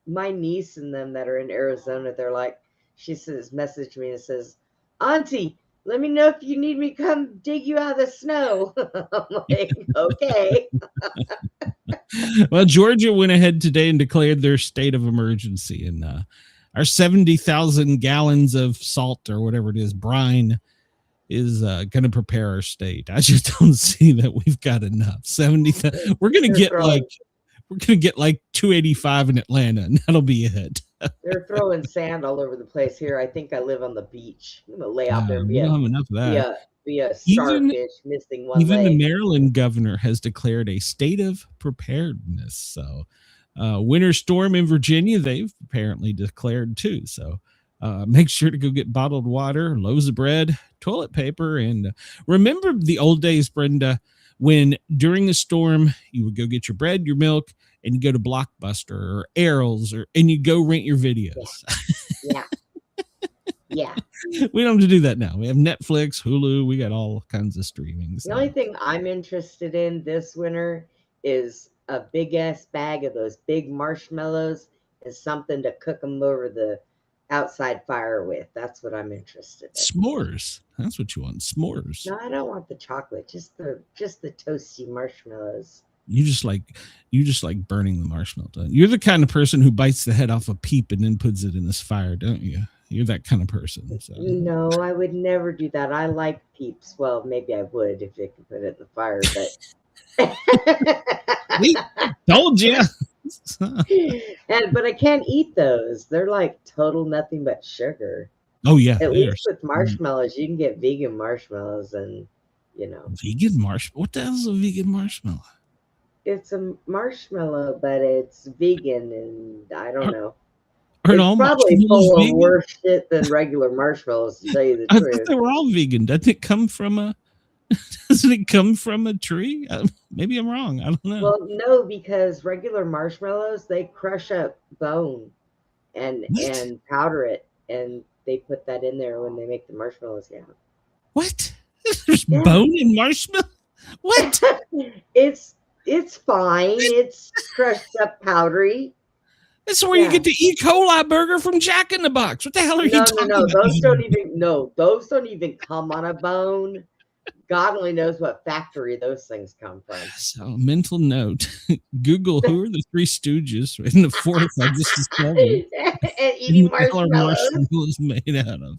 my niece and them that are in Arizona. They're like, she says, message me and says, "Auntie, let me know if you need me to come dig you out of the snow." I'm like, okay. Well, Georgia went ahead today and declared their state of emergency, and our 70,000 gallons of salt or whatever it is, brine, is going to prepare our state. I just don't see that we've got enough. 70,000. We're going to get like 285 in Atlanta, and that'll be it. They're throwing sand all over the place here. I think I live on the beach. I'm gonna lay out there. We don't have enough of that. Yeah, be a Even- starfish missing one Even the leg. Maryland governor has declared a state of preparedness. So, winter storm in Virginia, they've apparently declared too. So, make sure to go get bottled water, loaves of bread, toilet paper, and remember the old days, Brenda, when during a storm you would go get your bread, your milk, and you go to Blockbuster or Errol's, and you go rent your videos. Yeah. Yeah. We don't have to do that now. We have Netflix, Hulu. We got all kinds of streaming. The only thing I'm interested in this winter is a big ass bag of those big marshmallows and something to cook them over the outside fire with. That's what I'm interested in. S'mores. That's what you want. S'mores. No, I don't want the chocolate. Just the toasty marshmallows. You just like burning the marshmallow. Don't you? You're the kind of person who bites the head off a peep and then puts it in this fire, don't you? You're that kind of person. So. No, I would never do that. I like Peeps. Well, maybe I would if they could put it in the fire, but We told you. but I can't eat those. They're like total nothing but sugar. Oh yeah. At least with marshmallows, you can get vegan marshmallows, and vegan marshmallow. What the hell is a vegan marshmallow? it's a marshmallow, but it's vegan, and I don't know. Aren't It's all probably marshmallows full of vegan? worse shit than regular marshmallows, to tell you the I truth. thought they were all vegan. Doesn't it come from a? Doesn't it come from a tree? Maybe I'm wrong. I don't know. Well, no, because regular marshmallows, they crush up bone and powder it, and they put that in there when they make the marshmallows. Yeah. What? There's bone in marshmallow? What? It's fine. It's crushed up powdery. That's where you get the E. coli burger from Jack in the Box. What the hell are you talking about? Those don't even come on a bone. God only knows what factory those things come from. So, mental note: Google who are the Three Stooges, and the fourth I just discovered. And eating What the hell are marshmallows. made out of?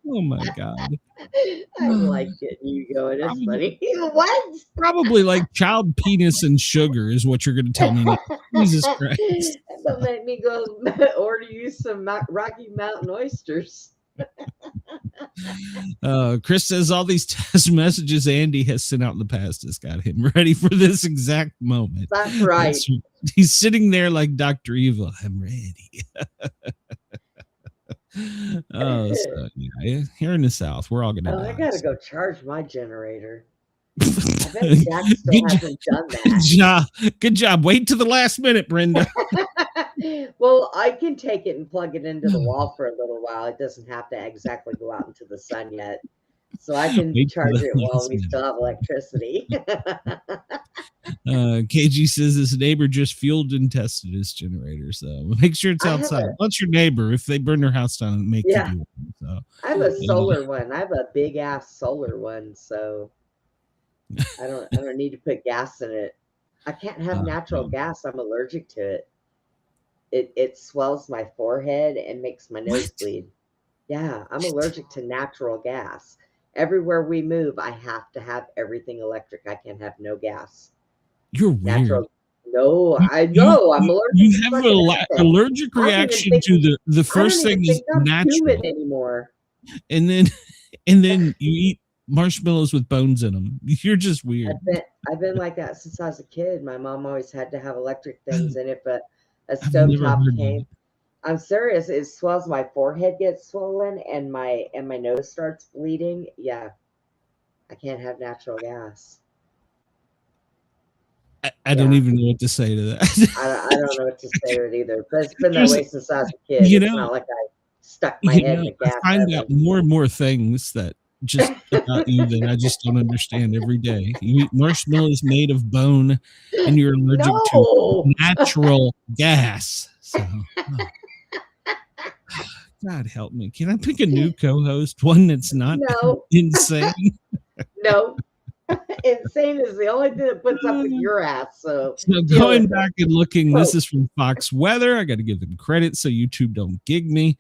Oh my god! I like getting you going. That's funny. What? Probably like child penis and sugar is what you're going to tell me now. Jesus Christ! That'll make me go order you some Rocky Mountain oysters. Chris says all these text messages Andy has sent out in the past has got him ready for this exact moment. That's right. He's sitting there like Dr. Evil. I'm ready. So, yeah, here in the South, we're all gonna. I die, gotta so. go charge my generator. I bet Jack still hasn't done Good that. job. Good job. Wait to the last minute, Brenda. Well, I can take it and plug it into the wall for a little while. It doesn't have to exactly go out into the sun yet. So I can Wait till charge the it while last we minute. still have electricity. KG says his neighbor just fueled and tested his generator, so make sure it's I have outside. a- What's your neighbor? If they burn their house down, make Yeah. you do one. So I have a solar one. I have a big ass solar one, so I don't need to put gas in it. I can't have natural gas. I'm allergic to it. It swells my forehead and makes my nose bleed. Yeah, I'm allergic to natural gas. Everywhere we move, I have to have everything electric. I can't have no gas. you're weird. Natural. No, I know. I'm allergic. You to have fucking an everything. allergic I don't even reaction think- to the I first don't even thing is think I'm human natural, anymore. and then you eat marshmallows with bones in them. You're just weird. I've been like that since I was a kid. My mom always had to have electric things, and if a I've never stovetop heard came, that. I'm serious. It swells. My forehead gets swollen, and my nose starts bleeding. Yeah, I can't have natural gas. I don't even know what to say to that. I don't know what to say to it either. But it's been that way since I was a kid. You It's know- not like I stuck my head in the gas. I find out oven. more and more things that just about you that I just don't understand every day. You eat marshmallows made of bone, and you're allergic to No. natural gas. So, God help me. Can I pick a new co-host? One that's not No. insane. No. Insane is the only thing that puts up with your ass. So So going back and looking, this is from Fox Weather. I got to give them credit so YouTube don't gig me.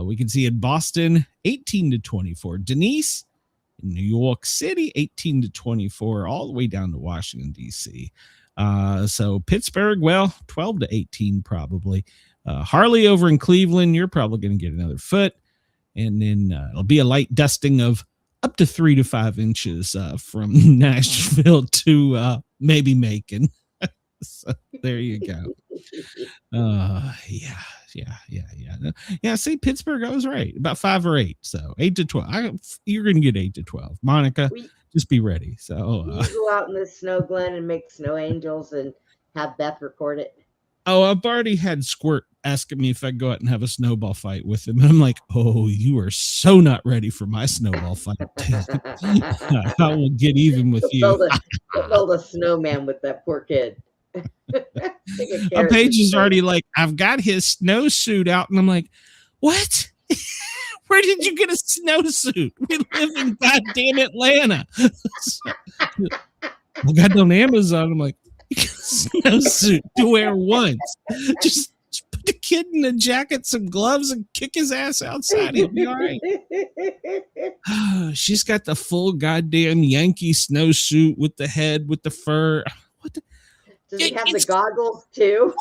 We can see in Boston, 18 to 24. Denise, in New York City, 18 to 24, all the way down to Washington, D.C. So Pittsburgh, well, 12 to 18 probably. Harley over in Cleveland, you're probably going to get another foot. and then it'll be a light dusting of up to 3 to 5 inches from Nashville to maybe Macon. So there you go. Yeah. See, Pittsburgh, I was right about 5 or 8. So 8 to 12. You're gonna get 8 to 12. Monica, just be ready. So you go out in the snow, Glenn, and make snow angels and have Beth record it. Oh, I've already had Squirt asking me if I'd go out and have a snowball fight with him. And I'm like, oh, you are so not ready for my snowball fight. I will get even with you. Build a snowman with that poor kid. Paige is already like, I've got his snowsuit out. And I'm like, what? Where did you get a snowsuit? We live in goddamn Atlanta. I got it on Amazon. I'm like, snowsuit to wear once. Just put the kid in a jacket, some gloves, and kick his ass outside. He'll be all right. She's got the full goddamn Yankee snowsuit with the head, with the fur. What the? Does he have the goggles too?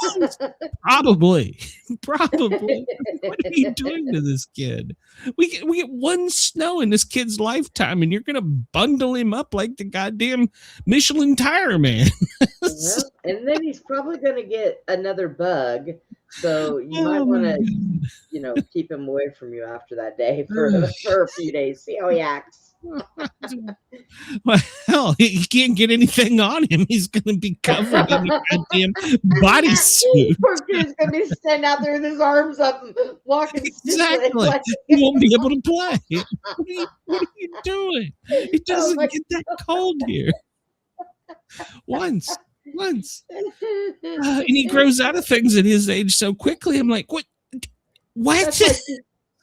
Probably. What are you doing to this kid? We get one snow in this kid's lifetime, and you're gonna bundle him up like the goddamn Michelin tire man. Well, and then he's probably gonna get another bug. So you might want to, keep him away from you after that day for a few days. See how he acts. Well, hell, he can't get anything on him. He's going to be covered in a goddamn bodysuit. Poor kid's going to be standing out there with his arms up and walking. Exactly. He won't be able to play. What are you doing? It doesn't get that cold here. Once. And he grows out of things at his age so quickly. I'm like, what?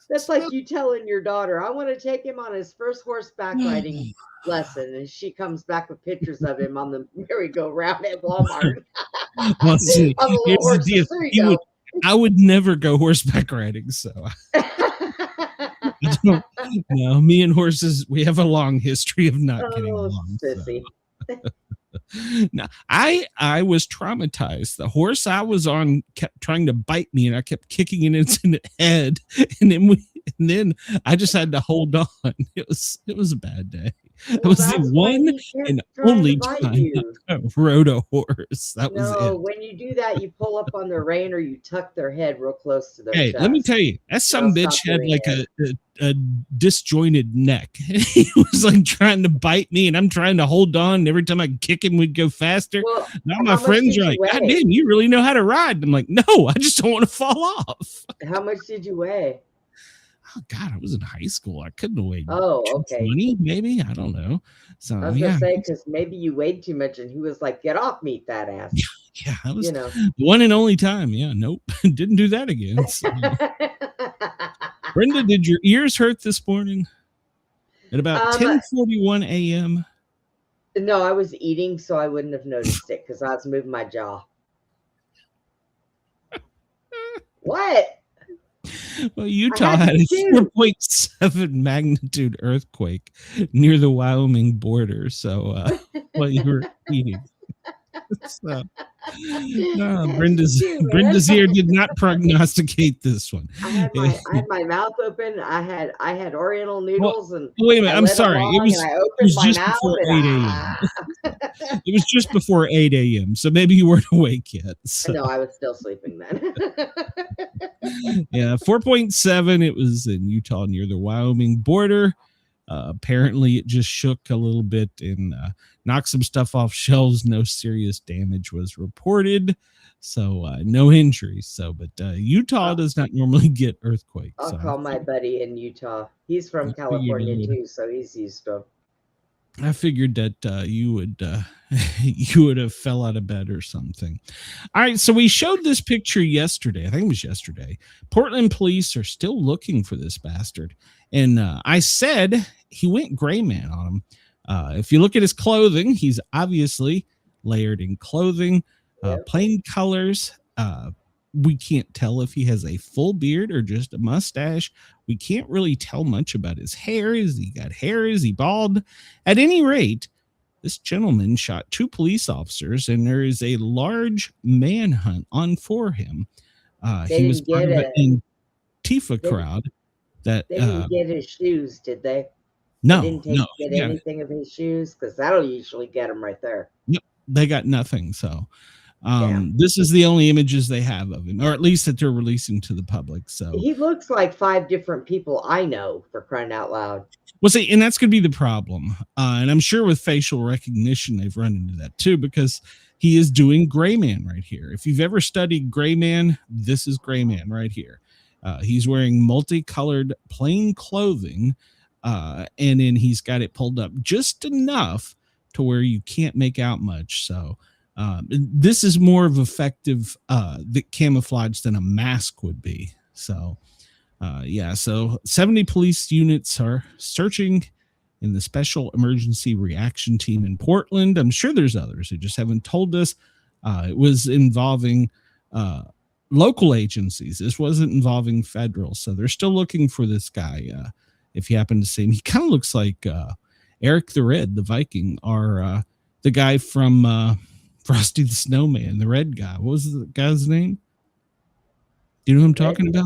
That's like you telling your daughter, I want to take him on his first horseback riding lesson. And she comes back with pictures of him on the merry-go-round at Walmart. Well, see, here's the deal. I would never go horseback riding. So no, me and horses, we have a long history of not getting along. Sissy. So. No, I was traumatized. The horse I was on kept trying to bite me, and I kept kicking it in the head. And then I just had to hold on. It was a bad day. It was the one and only time I rode a horse. That was it. When you do that, you pull up on their rein or you tuck their head real close to their chest. Let me tell you, that some bitch had like a disjointed neck. He was like trying to bite me, and I'm trying to hold on. And every time I kick him, we'd go faster. Well, now my friends are like, God damn, you really know how to ride. I'm like, no, I just don't want to fall off. How much did you weigh? Oh God, I was in high school. I couldn't have weighed 20, maybe. I don't know. So I was gonna say, because maybe you weighed too much, and he was like, "Get off me, fat ass." Yeah, that was one and only time. Yeah, nope, didn't do that again. So. Brenda, did your ears hurt this morning? At about 10:41 a.m. No, I was eating, so I wouldn't have noticed it because I was moving my jaw. What? Well, Utah had a 4.7 magnitude earthquake near the Wyoming border. So while you were eating. So, no, Brenda's ear did not prognosticate this one. I had my mouth open. I had Oriental noodles and wait a minute. I'm sorry. It was just before 8 a.m. It was just before 8 a.m. So maybe you weren't awake yet. So. No, I was still sleeping then. Yeah, 4.7. It was in Utah near the Wyoming border. Apparently it just shook a little bit and knocked some stuff off shelves. No serious damage was reported, so no injuries. So, but Utah does not normally get earthquakes. I'll call my buddy in Utah. He's from California too, so he's used to them. I figured that you would have fell out of bed or something. All right, so we showed this picture yesterday. I think it was yesterday. Portland police are still looking for this bastard. And I said he went gray man on him. If you look at his clothing, he's obviously layered in clothing, plain colors. We can't tell if he has a full beard or just a mustache. We can't really tell much about his hair. Is he got hair? Is he bald? At any rate, this gentleman shot 2 police officers, and there is a large manhunt on for him. He was part of an Antifa crowd. that They didn't get his shoes, did they? no, They didn't no, get yeah, anything of his shoes, because that'll usually get him right there. yep, they got nothing. So Damn. this is the only images they have of him, or at least that they're releasing to the public. So He looks like 5 different people I know, for crying out loud. well, see, and that's going to be the problem. And I'm sure with facial recognition, they've run into that too, because he is doing Gray Man right here. If you've ever studied Gray Man, this is Gray Man right here. He's wearing multicolored plain clothing, and then he's got it pulled up just enough to where you can't make out much. So this is more of effective the camouflage than a mask would be. So so 70 police units are searching in the Special Emergency Reaction Team in Portland. I'm sure there's others who just haven't told us. It was involving local agencies. This wasn't involving federal. So they're still looking for this guy. If you happen to see him, he kind of looks like Eric the Red, the Viking, or the guy from Frosty the Snowman, the red guy. What was the guy's name? Do you know who I'm talking about?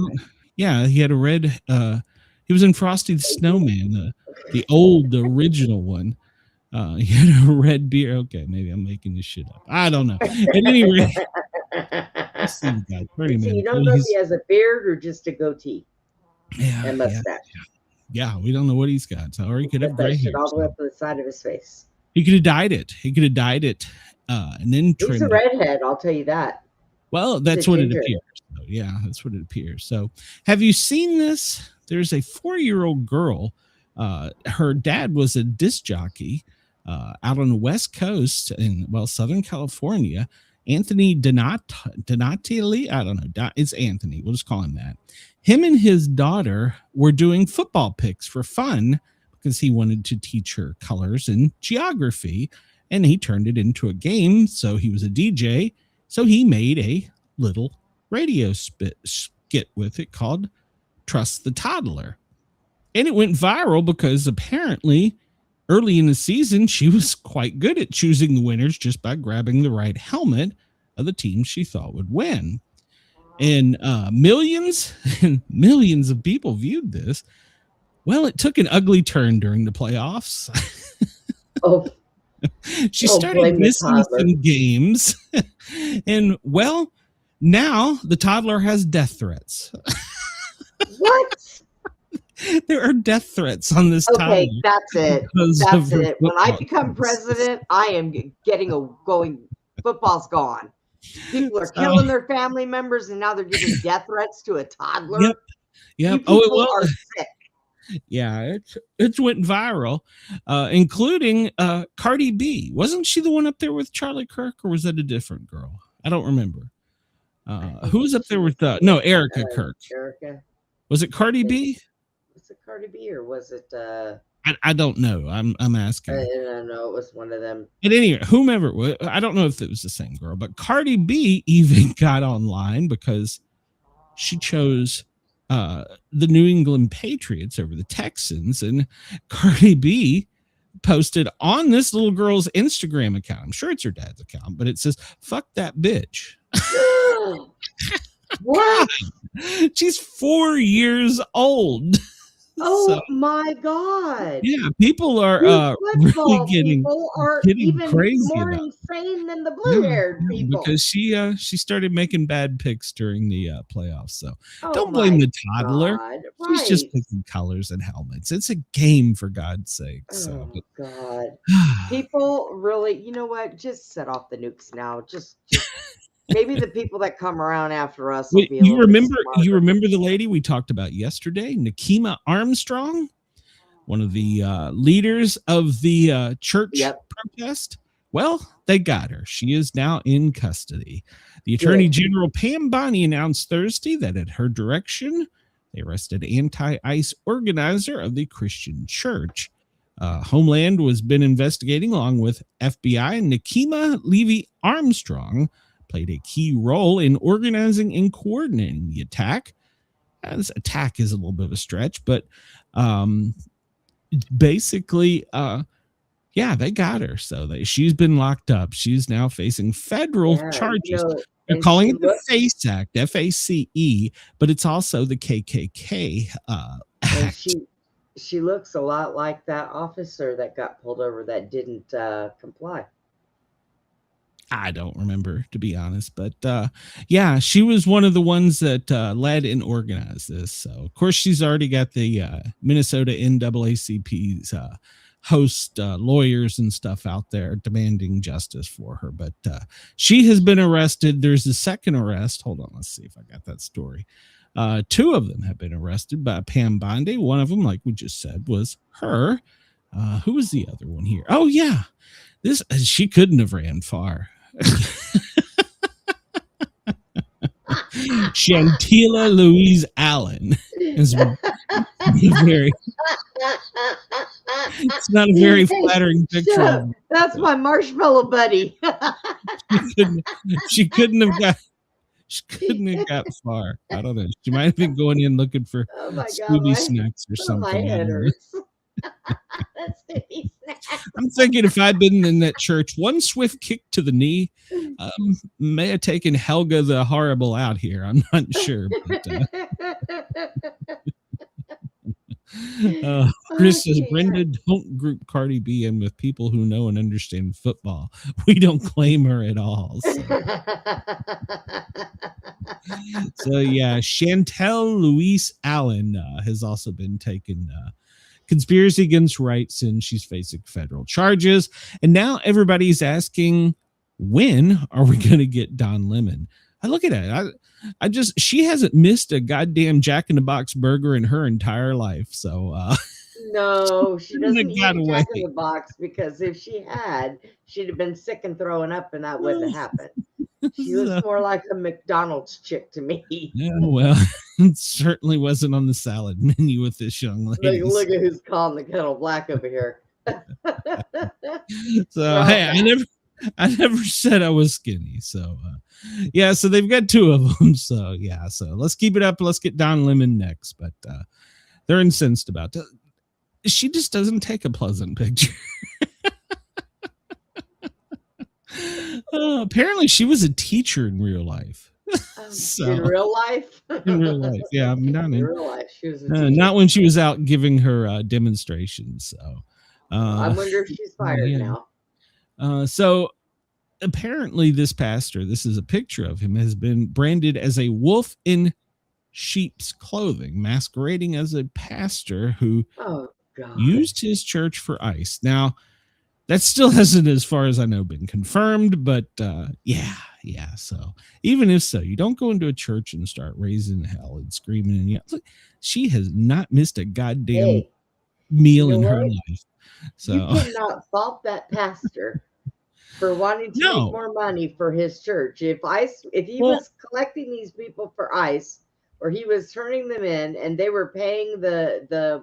Yeah, he had a red. He was in Frosty the Snowman, the original one. He had a red beard. Okay, maybe I'm making this shit up. I don't know. At any rate, let's see the guy. Pretty man. You don't know if he has a beard or just a goatee and mustache. Yeah, we don't know what he's got. So, or he could have gray hair. All the way up to the side of his face. He could have dyed it. And then trimmed He's a redhead, I'll tell you that. Well, that's what it appears. So, yeah, that's what it appears. So, have you seen this? There's a 4-year-old girl. Her dad was a disc jockey out on the West Coast in Southern California. Anthony Donatelli. I don't know. It's Anthony. We'll just call him that. Him and his daughter were doing football picks for fun because he wanted to teach her colors and geography, and he turned it into a game. So he was a DJ. So he made a little radio skit with it called Trust the Toddler. And it went viral because apparently early in the season, she was quite good at choosing the winners just by grabbing the right helmet of the team she thought would win. And millions and millions of people viewed this. Well, it took an ugly turn during the playoffs. She started missing some games. And, now the toddler has death threats. What? There are death threats on this toddler. Okay, that's it. That's it. When I become president, I am going. Football's gone. People are killing their family members, and now they're giving death threats to a toddler. Yep. Are sick. Yeah, it went viral, including Cardi B. Wasn't she the one up there with Charlie Kirk, or was that a different girl? I don't remember. Who was up there with Erica Kirk? Erica. Was it Cardi B? Was it Cardi B or was it? I don't know. I'm asking. I don't know. It was one of them. At any rate, whomever it was, I don't know if it was the same girl, but Cardi B even got online because she chose the New England Patriots over the Texans, and Cardi B posted on this little girl's Instagram account. I'm sure it's her dad's account, but it says, "Fuck that bitch." What? She's 4 years old. Oh my God! Yeah, people are really getting even crazy more insane than the blue-haired people because she started making bad picks during the playoffs. So don't blame the toddler. God, She's just picking colors and helmets. It's a game, for God's sake. So. Oh God, people really, you know what? Just set off the nukes now. Just maybe the people that come around after us will be you remember the lady we talked about yesterday, Nakima Armstrong, one of the leaders of the church protest? Well, they got her. She is now in custody. The Attorney General Pam Bondi announced Thursday that at her direction, they arrested anti-ICE organizer of the Christian Church. Homeland was been investigating along with FBI, and Nakima Levy Armstrong played a key role in organizing and coordinating the attack. This attack is a little bit of a stretch, but basically, they got her. So she's been locked up. She's now facing federal charges. They're calling it the FACE Act, FACE, but it's also the KKK And she looks a lot like that officer that got pulled over that didn't comply. I don't remember, to be honest, but yeah, she was one of the ones that led and organized this. So, of course, she's already got the Minnesota NAACP's host lawyers and stuff out there demanding justice for her. But she has been arrested. There's a second arrest. Hold on, let's see if I got that story. Two of them have been arrested by Pam Bondi. One of them, like we just said, was her. Who was the other one here? Oh, yeah. She couldn't have ran far. Shantila Louise Allen is very. It's not a very flattering picture. That's my marshmallow buddy. She couldn't have got far. I don't know. She might have been going in looking for Scooby snacks or something. My head hurts. I'm thinking if I'd been in that church, one swift kick to the knee may have taken Helga the Horrible out here. I'm not sure. But, Chris says, Brenda, don't group Cardi B in with people who know and understand football. We don't claim her at all. So yeah, Chantel Louise Allen has also been taken conspiracy against rights, and she's facing federal charges. And now everybody's asking, when are we going to get Don Lemon? I look at it. She hasn't missed a goddamn Jack in the Box burger in her entire life. So, no, she doesn't eat Jack in the Box, because if she had, she'd have been sick and throwing up, and that wouldn't have happened. She looks more like a McDonald's chick to me. Yeah, well, it certainly wasn't on the salad menu with this young lady. Look at who's calling the kettle black over here. So, hey, I never said I was skinny. So, yeah, so they've got two of them. So, yeah, so let's keep it up. Let's get Don Lemon next. But they're incensed about it. She just doesn't take a pleasant picture. Apparently she was a teacher in real life. In real life? In real life, yeah. I mean, not in real life. She was a teacher. Not when she was out giving her demonstrations. So I wonder if she's fired now. So apparently this pastor, this is a picture of him, has been branded as a wolf in sheep's clothing, masquerading as a pastor who used his church for ICE. Now, that still hasn't, as far as I know, been confirmed, but yeah. So even if so, you don't go into a church and start raising hell and screaming and yelling. Look, she has not missed a goddamn meal in her life. So you cannot fault that pastor for wanting to make more money for his church. If he was collecting these people for ICE, or he was turning them in and they were paying the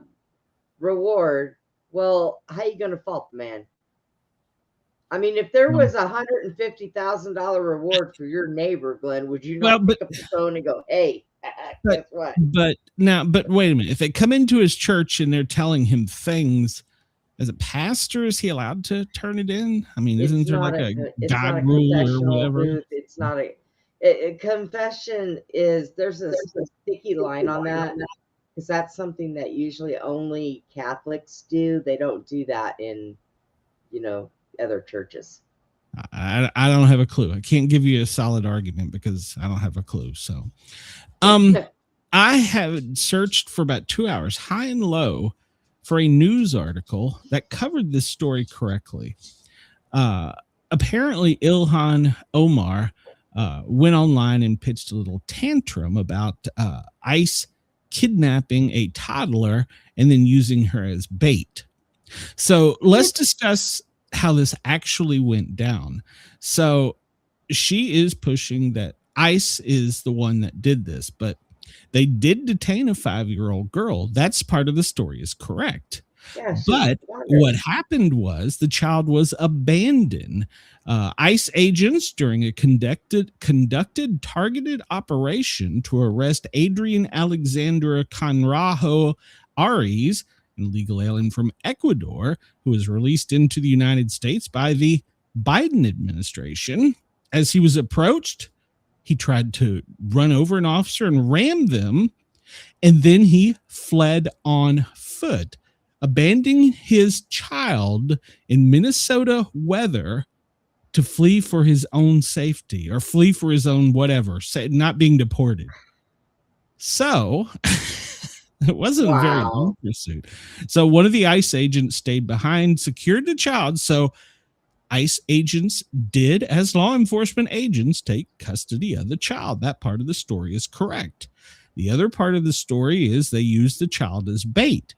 reward, well, how are you going to fault the man? I mean, if there was $150,000 reward for your neighbor, Glenn, would you not pick up the phone and go, "Hey, guess what?" But wait a minute. If they come into his church and they're telling him things, as a pastor, is he allowed to turn it in? I mean, isn't there like a God rule or whatever? Booth. It's not a confession. There's a sticky line on that, because that's something that usually only Catholics do. They don't do that in, other churches. I don't have a clue. I can't give you a solid argument because I don't have a clue. So I have searched for about 2 hours, high and low, for a news article that covered this story correctly. Apparently Ilhan Omar went online and pitched a little tantrum about ICE kidnapping a toddler and then using her as bait. So let's discuss how this actually went down. So she is pushing that ICE is the one that did this, but they did detain a 5-year-old girl. That's part of the story, is correct. Yeah, but what happened was the child was abandoned. ICE agents, during a conducted targeted operation to arrest Adrian Alexandra Conrajo Arias, an illegal alien from Ecuador, who was released into the United States by the Biden administration. As he was approached, he tried to run over an officer and ram them And then he fled on foot, abandoning his child in Minnesota weather to flee for his own safety or flee for his own whatever, not being deported. So it wasn't a very long pursuit. So one of the ICE agents stayed behind, secured the child. So ICE agents did, as law enforcement agents, take custody of the child. That part of the story is correct. The other part of the story is they used the child as bait.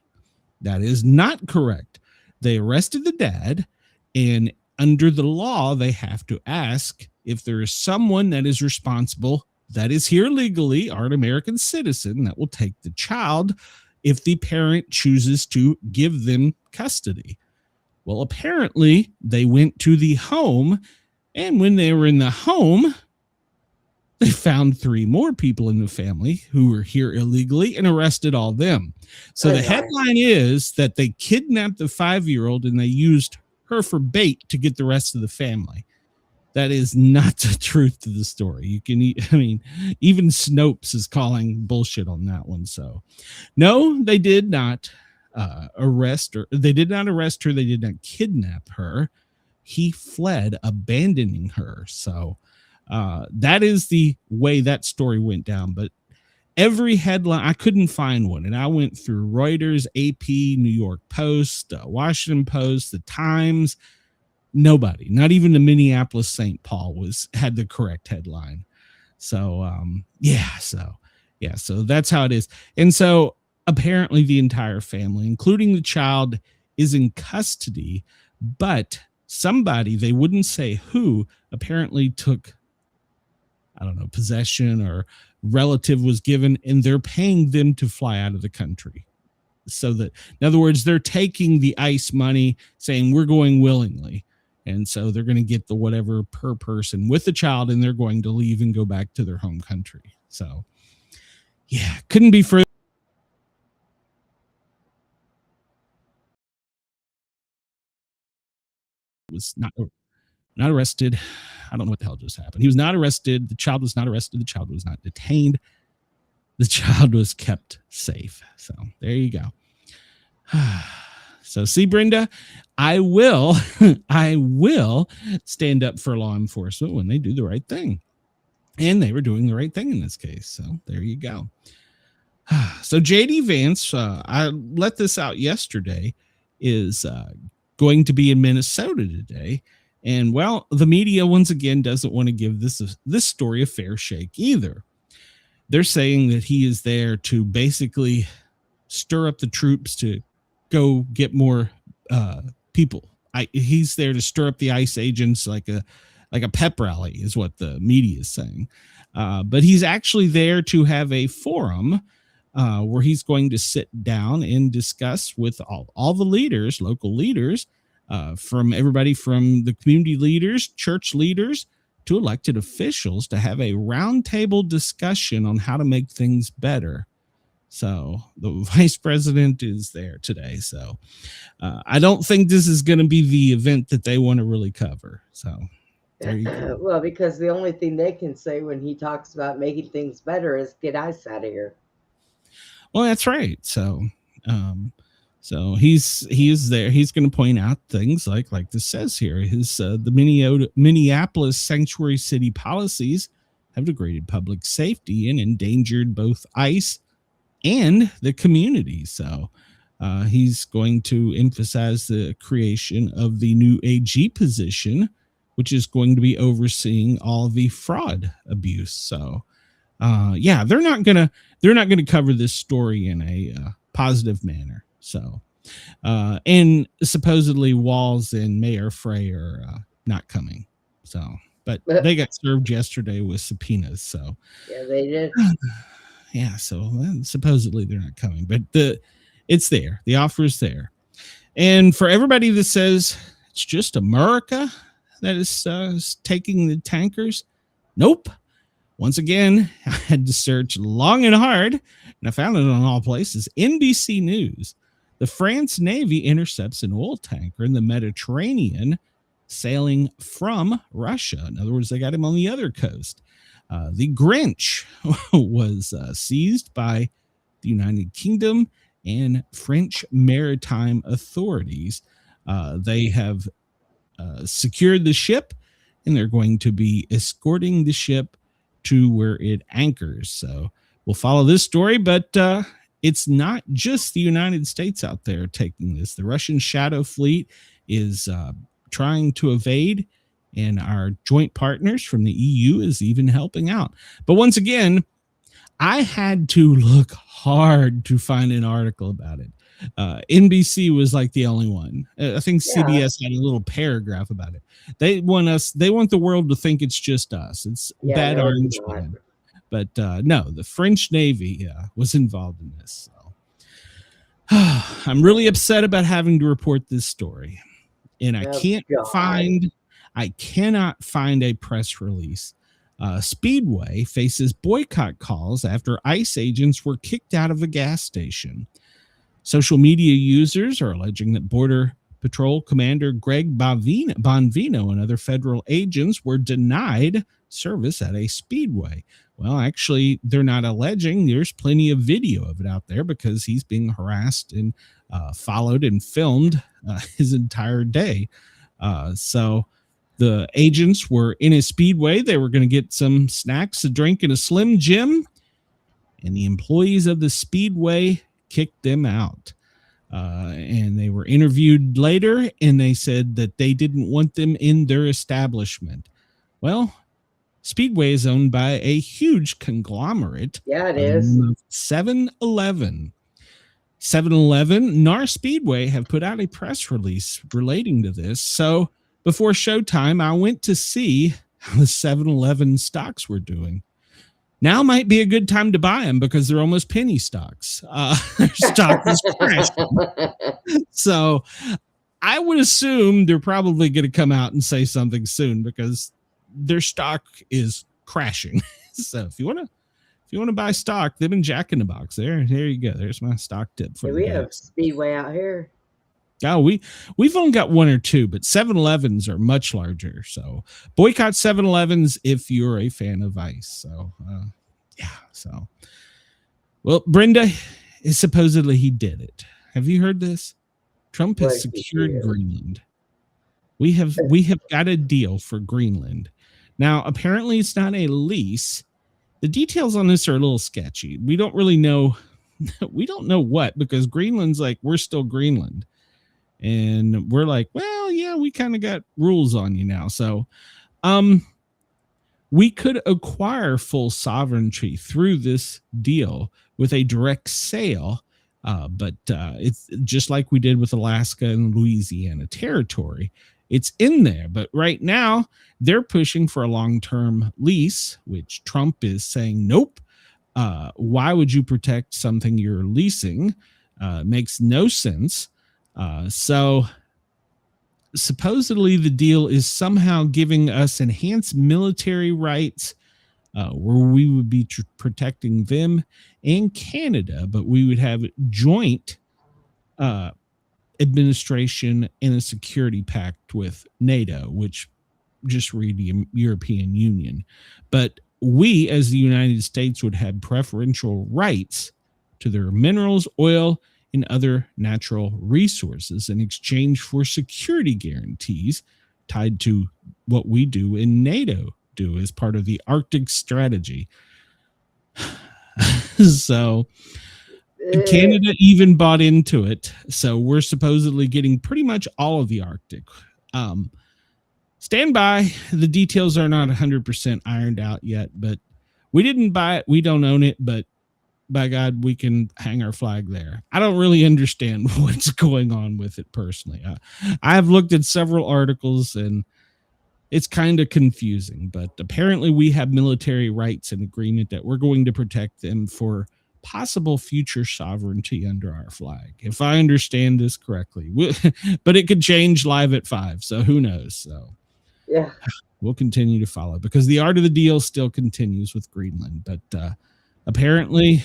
That is not correct. They arrested the dad, and under the law, they have to ask if there is someone that is responsible, that is here legally, or an American citizen, that will take the child if the parent chooses to give them custody. Well, apparently, they went to the home, and when they were in the home, they found 3 more people in the family who were here illegally and arrested all them. So the headline is that they kidnapped the 5-year-old and they used her for bait to get the rest of the family. That is not the truth to the story. Even Snopes is calling bullshit on that one. So no, they did not arrest her. They did not arrest her. They did not kidnap her. He fled, abandoning her. So that is the way that story went down. But every headline, I couldn't find one. And I went through Reuters, AP, New York Post, Washington Post, the Times. Nobody, not even the Minneapolis St. Paul had the correct headline. So, so that's how it is. And so apparently the entire family, including the child, is in custody, but somebody, they wouldn't say who, apparently took, I don't know, possession or relative was given, and they're paying them to fly out of the country. So that, in other words, they're taking the ICE money, saying we're going willingly. And so they're going to get the whatever per person with the child, and they're going to leave and go back to their home country. So, yeah, couldn't be further. Was not arrested. I don't know what the hell just happened. He was not arrested. The child was not arrested. The child was not detained. The child was kept safe. So there you go. So see, Brenda, I will stand up for law enforcement when they do the right thing. And they were doing the right thing in this case. So there you go. So JD Vance, I let this out yesterday, is going to be in Minnesota today. And well, the media once again doesn't want to give this story a fair shake either. They're saying that he is there to basically stir up the troops to go get more people. He's there to stir up the ICE agents like a pep rally is what the media is saying. But he's actually there to have a forum where he's going to sit down and discuss with all the leaders, local leaders, from everybody from the community leaders, church leaders, to elected officials, to have a roundtable discussion on how to make things better. So the vice president is there today. So I don't think this is going to be the event that they want to really cover. So there you go. Well, because the only thing they can say when he talks about making things better is get ICE out of here. Well, that's right. So he is there. He's going to point out things like this says here. His the Minneapolis sanctuary city policies have degraded public safety and endangered both ICE and the community. So he's going to emphasize the creation of the new AG position, which is going to be overseeing all the fraud abuse. So they're not gonna cover this story in a positive manner. So and supposedly Walz and Mayor Frey are not coming. So, but they got served yesterday with subpoenas. So yeah, they did. Yeah, so supposedly they're not coming, but it's there. The offer is there. And for everybody that says it's just America that is taking the tankers, nope. Once again, I had to search long and hard, and I found it on all places. NBC News. The France Navy intercepts an oil tanker in the Mediterranean sailing from Russia. In other words, they got him on the other coast. The Grinch was seized by the United Kingdom and French maritime authorities. They have secured the ship, and they're going to be escorting the ship to where it anchors. So we'll follow this story, but it's not just the United States out there taking this. The Russian shadow fleet is trying to evade, and our joint partners from the EU is even helping out. But once again, I had to look hard to find an article about it. NBC was like the only one. I think CBS had a little paragraph about it. They want the world to think it's just us. It's bad orange man. But no, the French Navy was involved in this. So I'm really upset about having to report this story. And I cannot find a press release. Speedway faces boycott calls after ICE agents were kicked out of a gas station. Social media users are alleging that Border Patrol Commander Greg Bonvino and other federal agents were denied service at a Speedway. Well, actually, they're not alleging. There's plenty of video of it out there because he's being harassed and followed and filmed his entire day. So the agents were in a Speedway. They were going to get some snacks, a drink, and a Slim Jim. And the employees of the Speedway kicked them out. And they were interviewed later, and they said that they didn't want them in their establishment. Well, Speedway is owned by a huge conglomerate. Yeah, it is. 7-Eleven. 7-Eleven, NAR Speedway have put out a press release relating to this. So before showtime, I went to see how the 7-Eleven stocks were doing. Now might be a good time to buy them because they're almost penny stocks. Their stock is crashing. So I would assume they're probably going to come out and say something soon because their stock is crashing. So if you want to buy stock, them and Jack in the Box, there you go. There's my stock tip for we have Speedway out here. Oh, we've only got one or two, but 7-Elevens are much larger. So boycott 7-Elevens if you're a fan of ICE. So so well, Brenda is supposedly he did it. Have you heard this? Trump has secured Greenland. We have got a deal for Greenland. Now, apparently it's not a lease. The details on this are a little sketchy. We don't really know. We don't know what, because Greenland's like, we're still Greenland. And we're like, well, yeah, we kind of got rules on you now. So we could acquire full sovereignty through this deal with a direct sale. But it's just like we did with Alaska and Louisiana territory. It's in there. But right now, they're pushing for a long-term lease, which Trump is saying, nope. Why would you protect something you're leasing? Makes no sense. So supposedly the deal is somehow giving us enhanced military rights where we would be protecting them and Canada, but we would have joint administration and a security pact with NATO, which just read the European Union. But we, as the United States, would have preferential rights to their minerals, oil, and other natural resources in exchange for security guarantees tied to what we do in NATO do as part of the Arctic strategy. So Canada even bought into it. So we're supposedly getting pretty much all of the Arctic. Stand by. The details are not 100% ironed out yet, but we didn't buy it. We don't own it, but by God, we can hang our flag there. I don't really understand what's going on with it personally. I have looked at several articles and it's kind of confusing, but apparently we have military rights and agreement that we're going to protect them for possible future sovereignty under our flag, if I understand this correctly. But it could change live at 5, so who knows? So yeah, we'll continue to follow because the art of the deal still continues with Greenland, but apparently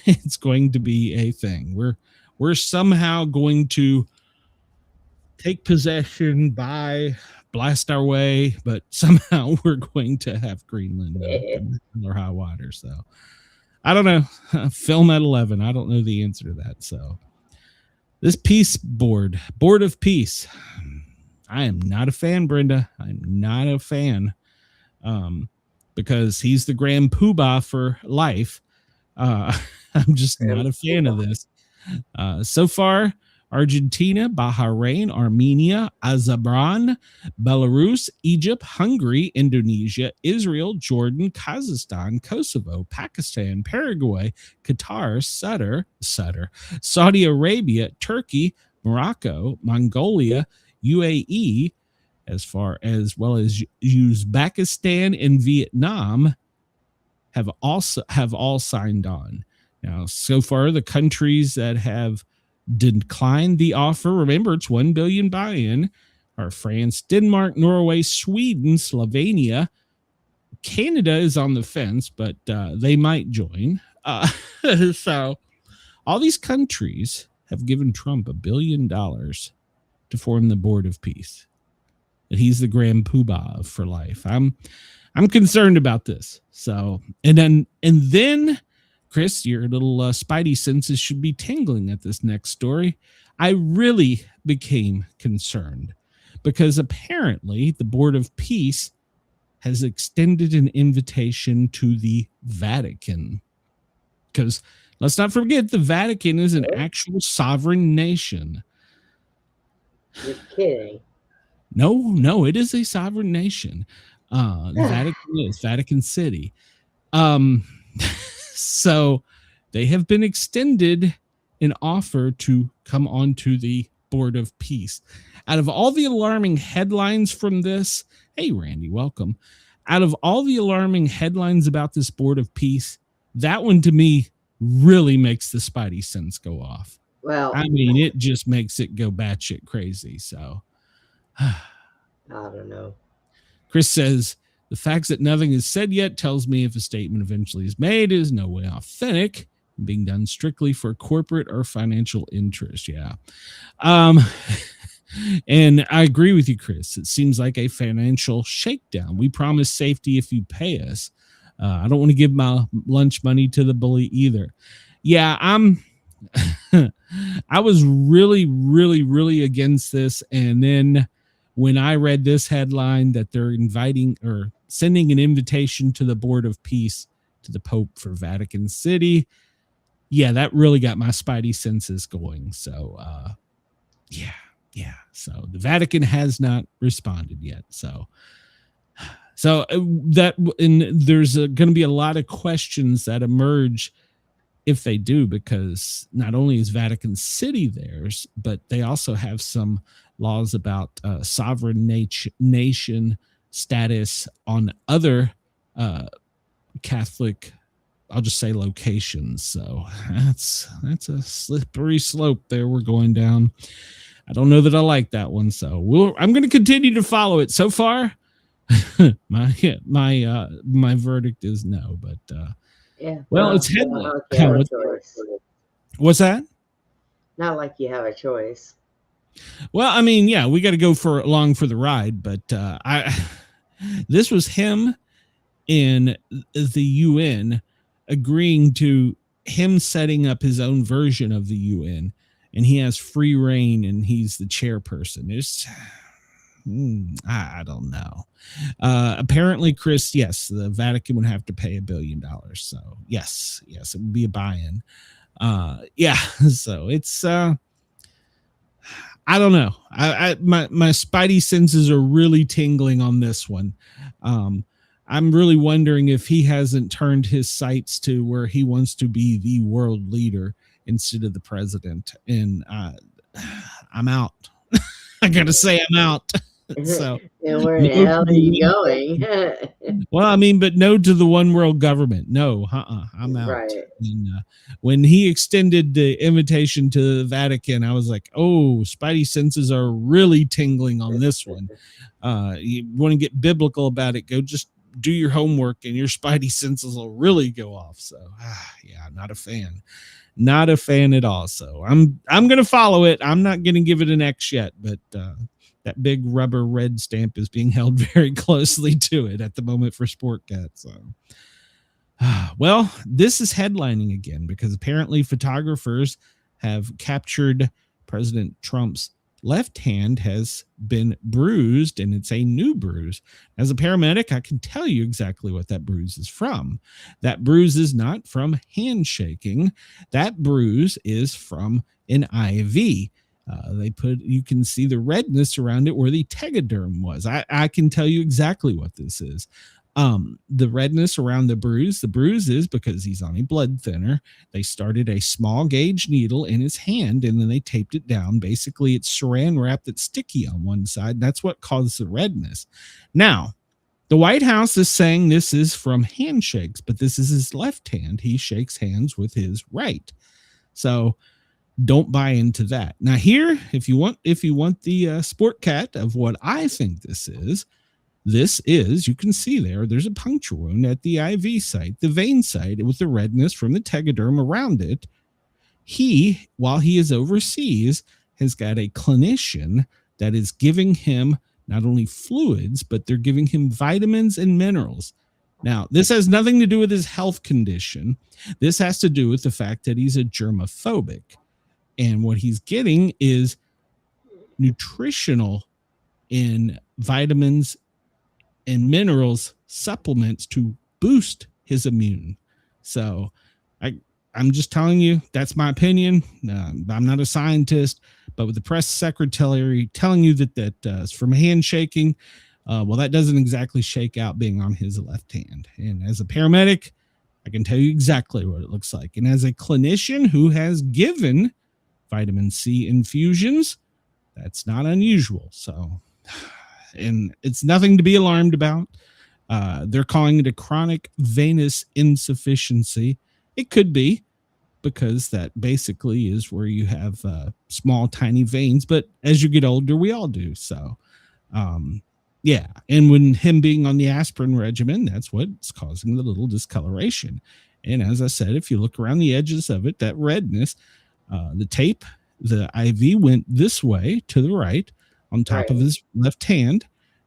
it's going to be a thing. We're somehow going to take possession, blast our way, but somehow we're going to have Greenland or high water. So I don't know. Film at 11. I don't know the answer to that. So this board of peace. I am not a fan, Brenda. I'm not a fan. Because he's the grand poobah for life. I'm just not a fan of this. So far, Argentina, Bahrain, Armenia, Azerbaijan, Belarus, Egypt, Hungary, Indonesia, Israel, Jordan, Kazakhstan, Kosovo, Pakistan, Paraguay, Qatar, Saudi Arabia, Turkey, Morocco, Mongolia, UAE, as well as Uzbekistan and Vietnam have all signed on. Now, so far, the countries that have declined the offer, remember it's $1 billion buy-in, are France, Denmark, Norway, Sweden, Slovenia. Canada is on the fence, but they might join. So all these countries have given Trump $1 billion to form the Board of Peace. That he's the grand poobah for life. I'm concerned about this. So, and then, Chris, your little spidey senses should be tingling at this next story. I really became concerned because apparently the Board of Peace has extended an invitation to the Vatican. Because let's not forget, the Vatican is an actual sovereign nation. You're kidding. No, it is a sovereign nation. The Vatican is Vatican City. So they have been extended an offer to come onto the Board of Peace. Out of all the alarming headlines from this, hey, Randy, welcome. Out of all the alarming headlines about this Board of Peace, that one to me really makes the spidey sense go off. Well, I mean, it just makes it go batshit crazy. So I don't know. Chris says, the fact that nothing is said yet tells me if a statement eventually is made, it is no way authentic, being done strictly for corporate or financial interest. Yeah. And I agree with you, Chris. It seems like a financial shakedown. We promise safety if you pay us. I don't want to give my lunch money to the bully either. Yeah, I was really against this. And then when I read this headline that they're inviting or sending an invitation to the Board of Peace to the Pope for Vatican City, yeah, that really got my spidey senses going. So, yeah. So the Vatican has not responded yet. So that, and there's going to be a lot of questions that emerge if they do, because not only is Vatican City theirs, but they also have some laws about sovereign nation status on other Catholic, I'll just say, locations. So that's a slippery slope there we're going down. I don't know that I like that one. So I'm going to continue to follow it. So far, my verdict is no. But yeah. Well, it's what's that? Not like you have a choice. Well, I mean, yeah, we got to go along for the ride. But this was him in the UN agreeing to him setting up his own version of the UN. And he has free reign, and he's the chairperson. I don't know. Apparently, Chris, yes, the Vatican would have to pay $1 billion. So yes, it would be a buy-in. Yeah. So it's, I don't know. My spidey senses are really tingling on this one. I'm really wondering if he hasn't turned his sights to where he wants to be the world leader instead of the president. And I'm out. I gotta say I'm out. So and where the hell are you going? Well, I mean, but no to the one world government. No, I'm out. Right. And, when he extended the invitation to the Vatican, I was like, oh, spidey senses are really tingling on this one. You want to get biblical about it, go just do your homework and your spidey senses will really go off. So yeah, not a fan at all. So I'm going to follow it. I'm not going to give it an X yet, but that big rubber red stamp is being held very closely to it at the moment for Sportcat. So Well, this is headlining again because apparently photographers have captured President Trump's left hand has been bruised, and it's a new bruise. As a paramedic, I can tell you exactly what that bruise is from. That bruise is not from handshaking. That bruise is from an IV. You can see the redness around it where the tegaderm was. I can tell you exactly what this is. The redness around the bruise is because he's on a blood thinner. They started a small gauge needle in his hand and then they taped it down. Basically, it's saran wrap that's sticky on one side. That's what caused the redness. Now, the White House is saying this is from handshakes, but this is his left hand. He shakes hands with his right. So don't buy into that. Now here, if you want the sport cat of what I think this is, you can see there's a puncture wound at the IV site, the vein site, with the redness from the tegaderm around it. He, while he is overseas, has got a clinician that is giving him not only fluids, but they're giving him vitamins and minerals. Now, this has nothing to do with his health condition. This has to do with the fact that he's a germophobic. And what he's getting is nutritional in vitamins and minerals supplements to boost his immune. So I'm just telling you, that's my opinion. I'm not a scientist, but with the press secretary telling you that it's from handshaking, well, that doesn't exactly shake out being on his left hand. And as a paramedic, I can tell you exactly what it looks like. And as a clinician who has given vitamin C infusions, that's not unusual. So, and it's nothing to be alarmed about. They're calling it a chronic venous insufficiency. It could be because that basically is where you have small, tiny veins. But as you get older, we all do. So, yeah. And when him being on the aspirin regimen, that's what's causing the little discoloration. And as I said, if you look around the edges of it, that redness, the tape, the IV went this way to the right on top of his left hand.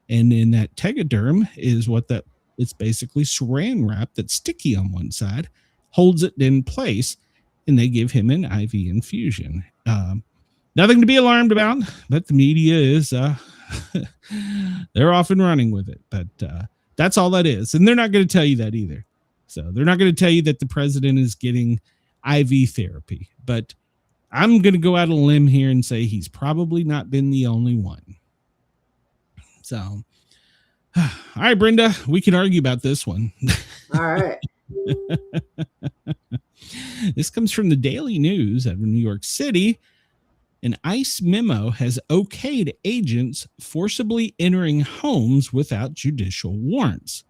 And in that tegaderm is it's basically saran wrap that's sticky on one side, holds it in place, and they give him an IV infusion. Nothing to be alarmed about, but the media is, they're off and running with it. But that's all that is. And they're not going to tell you that either. So they're not going to tell you that the president is getting IV therapy. But I'm going to go out on a limb here and say he's probably not been the only one. So, all right, Brenda, we can argue about this one. All right. This comes from the Daily News out of New York City. An ICE memo has okayed agents forcibly entering homes without judicial warrants.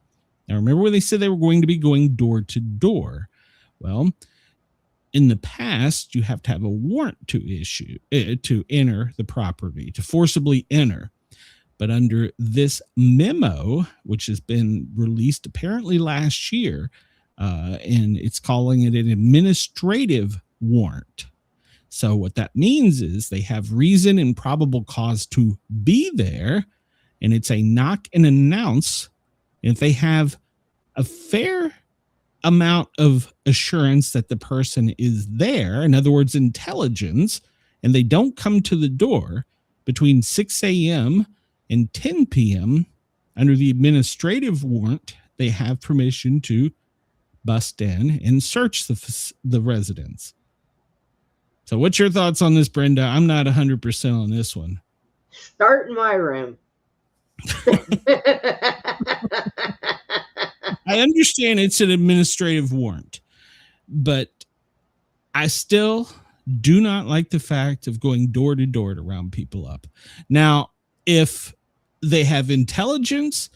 Now, remember when they said they were going to be going door to door? Well, in the past, you have to have a warrant to enter the property, to forcibly enter. But under this memo, which has been released apparently last year, and it's calling it an administrative warrant. So what that means is they have reason and probable cause to be there, and it's a knock and announce. And if they have a fair amount of assurance that the person is there, in other words, intelligence, and they don't come to the door between 6 a.m. and 10 p.m. under the administrative warrant, they have permission to bust in and search the residence. So what's your thoughts on this, Brenda? I'm not 100% on this one. Start in my room. I understand it's an administrative warrant, but I still do not like the fact of going door to door to round people up. Now, if they have intelligence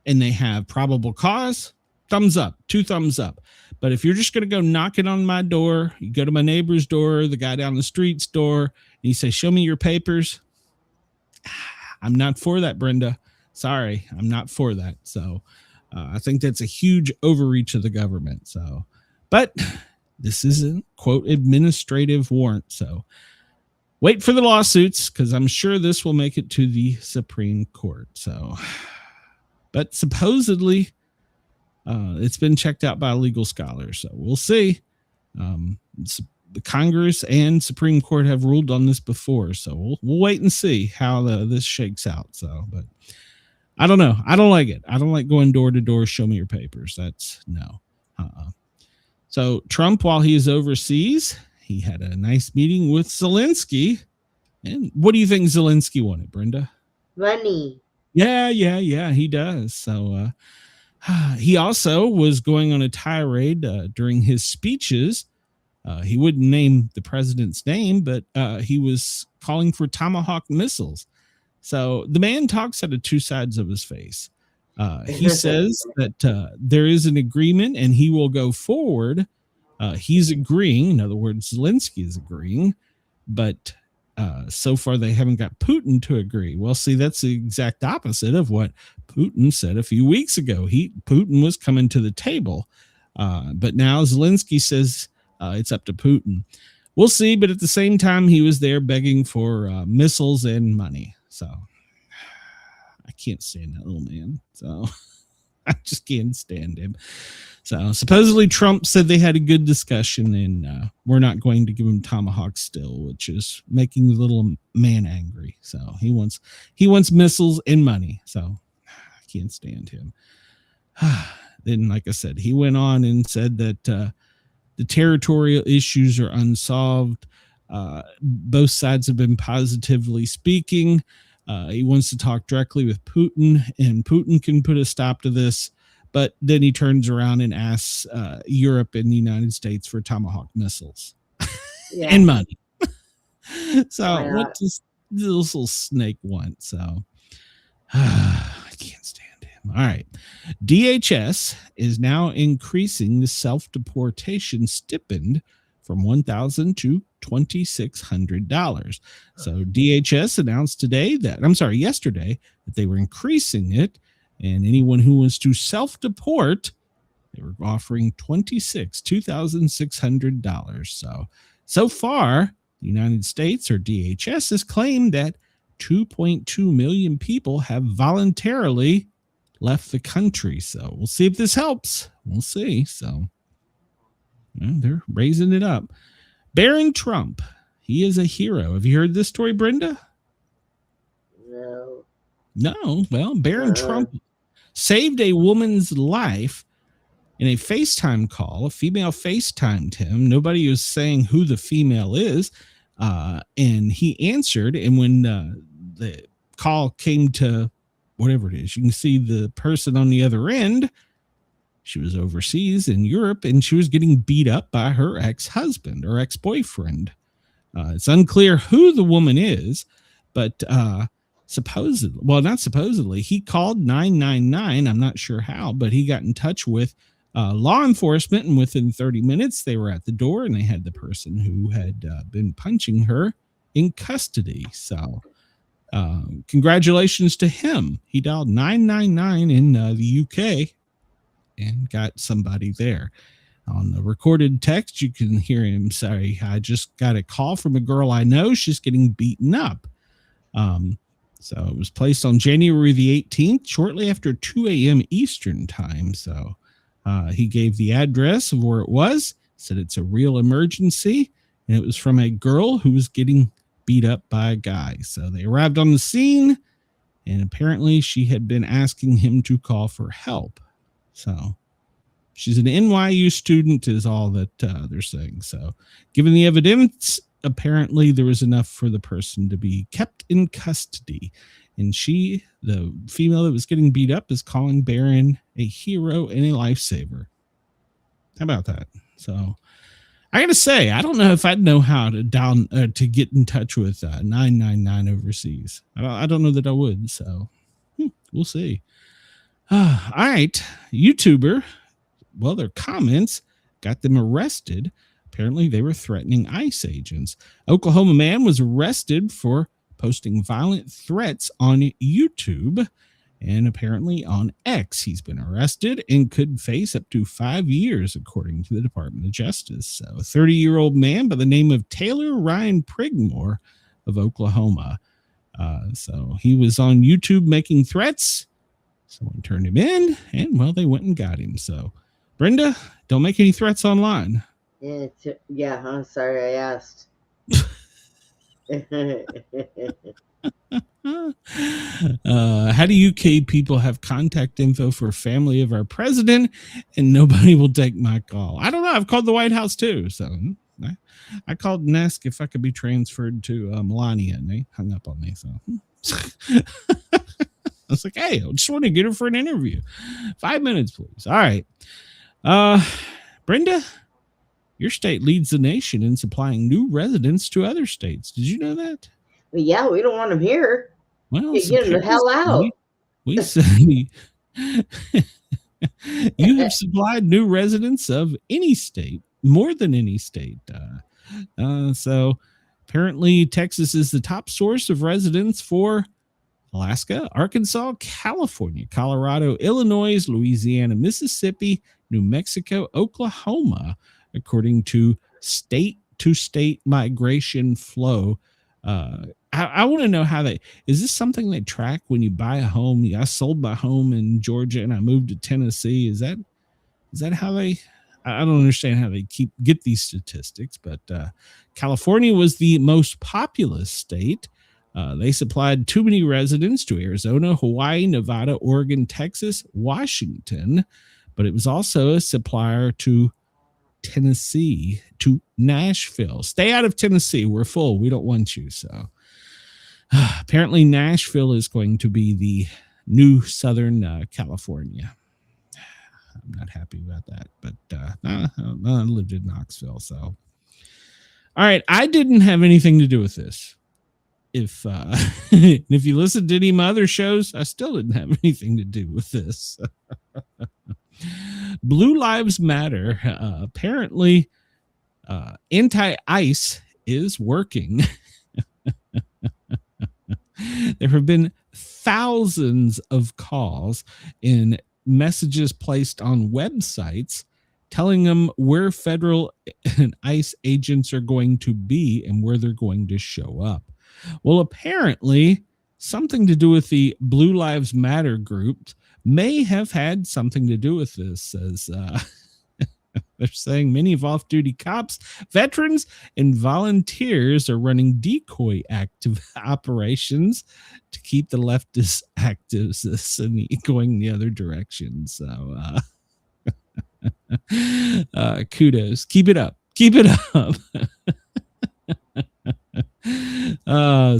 and they have probable cause, thumbs up, 2 thumbs up. But if you're just going to go knocking on my door, you go to my neighbor's door, the guy down the street's door, and you say, show me your papers. I'm not for that, Brenda. Sorry, I'm not for that. So I think that's a huge overreach of the government. So, but this is a quote administrative warrant. So wait for the lawsuits, because I'm sure this will make it to the Supreme Court. So, but supposedly it's been checked out by legal scholars. So we'll see. The Congress and Supreme Court have ruled on this before, so we'll wait and see how this shakes out. So, but I don't know. I don't like it. I don't like going door to door. Show me your papers. That's no. So Trump, while he is overseas, he had a nice meeting with Zelensky. And what do you think Zelensky wanted, Brenda? Money. Yeah, he does. So he also was going on a tirade during his speeches. He wouldn't name the president's name, but he was calling for Tomahawk missiles. So the man talks out of two sides of his face. He says that there is an agreement and he will go forward. He's agreeing. In other words, Zelensky is agreeing, but so far they haven't got Putin to agree. Well, see, that's the exact opposite of what Putin said a few weeks ago. Putin was coming to the table, but now Zelensky says it's up to Putin. We'll see, but at the same time, he was there begging for missiles and money. So I can't stand that little man. So I just can't stand him. So supposedly Trump said they had a good discussion and we're not going to give him Tomahawk still, which is making the little man angry. So he wants missiles and money. So I can't stand him. Then, like I said, he went on and said that the territorial issues are unsolved. Both sides have been positively speaking. He wants to talk directly with Putin, and Putin can put a stop to this. But then he turns around and asks Europe and the United States for Tomahawk missiles and money. So what does this little snake want? So I can't stand him. All right. DHS is now increasing the self-deportation stipend from $1,000 to $2,600. So DHS announced yesterday that they were increasing it. And anyone who wants to self-deport, they were offering $2,600. So far, the United States, or DHS, has claimed that 2.2 million people have voluntarily left the country. So we'll see if this helps. We'll see. So they're raising it up. Barron Trump, he is a hero. Have you heard this story, Brenda? No. Well, Barron Trump saved a woman's life in a FaceTime call. A female FaceTimed him. Nobody was saying who the female is. And he answered. And when the call came to whatever it is, you can see the person on the other end. She was overseas in Europe and she was getting beat up by her ex-husband or ex-boyfriend. It's unclear who the woman is, but supposedly, he called 999. I'm not sure how, but he got in touch with law enforcement, and within 30 minutes, they were at the door and they had the person who had been punching her in custody. So congratulations to him. He dialed 999 in the UK and got somebody there. On the recorded text, you can hear him say, I just got a call from a girl I know. She's getting beaten up. So it was placed on January the 18th, shortly after 2 a.m. Eastern time. So he gave the address of where it was, said it's a real emergency, and it was from a girl who was getting beat up by a guy. So they arrived on the scene, and apparently she had been asking him to call for help. So she's an NYU student is all that they're saying. So given the evidence, apparently there was enough for the person to be kept in custody. And she, the female that was getting beat up, is calling Barron a hero and a lifesaver. How about that? So I got to say, I don't know if I'd know how to to get in touch with 999 overseas. I don't know that I would. So we'll see. All right. YouTuber, well, their comments got them arrested. Apparently, they were threatening ICE agents. Oklahoma man was arrested for posting violent threats on YouTube, and apparently on X, he's been arrested and could face up to 5 years, according to the Department of Justice. So, a 30-year-old man by the name of Taylor Ryan Prigmore of Oklahoma. So he was on YouTube making threats, Someone turned him in, and well, they went and got him. So, Brenda, don't make any threats online. Yeah, I'm sorry I asked. How do UK people have contact info for family of our president, and nobody will take my call? I don't know. I've called the White House too, so I called and asked if I could be transferred to Melania, and they hung up on me. So I was like, hey, I just want to get her for an interview. 5 minutes, please. All right. Brenda, your state leads the nation in supplying new residents to other states. Did you know that? Well, yeah, we don't want them here. Well, get them the hell out. We say you have supplied new residents of any state, more than any state. So apparently Texas is the top source of residents for Alaska, Arkansas, California, Colorado, Illinois, Louisiana, Mississippi, New Mexico, Oklahoma, according to state-to-state migration flow. I want to know how is this something they track when you buy a home? I sold my home in Georgia and I moved to Tennessee. Is that how I don't understand how they get these statistics, but California was the most populous state. They supplied too many residents to Arizona, Hawaii, Nevada, Oregon, Texas, Washington, but it was also a supplier to Tennessee, to Nashville. Stay out of Tennessee. We're full. We don't want you. So apparently Nashville is going to be the new Southern California. I'm not happy about that, but I lived in Knoxville. So, all right. I didn't have anything to do with this. If you listen to any of my other shows, I still didn't have anything to do with this. Blue Lives Matter. Apparently, anti-ICE is working. There have been thousands of calls and messages placed on websites telling them where federal and ICE agents are going to be and where they're going to show up. Well, apparently, something to do with the Blue Lives Matter group may have had something to do with this, as they're saying many of off-duty cops, veterans, and volunteers are running decoy active operations to keep the leftist activists going the other direction. So, kudos. Keep it up. Keep it up.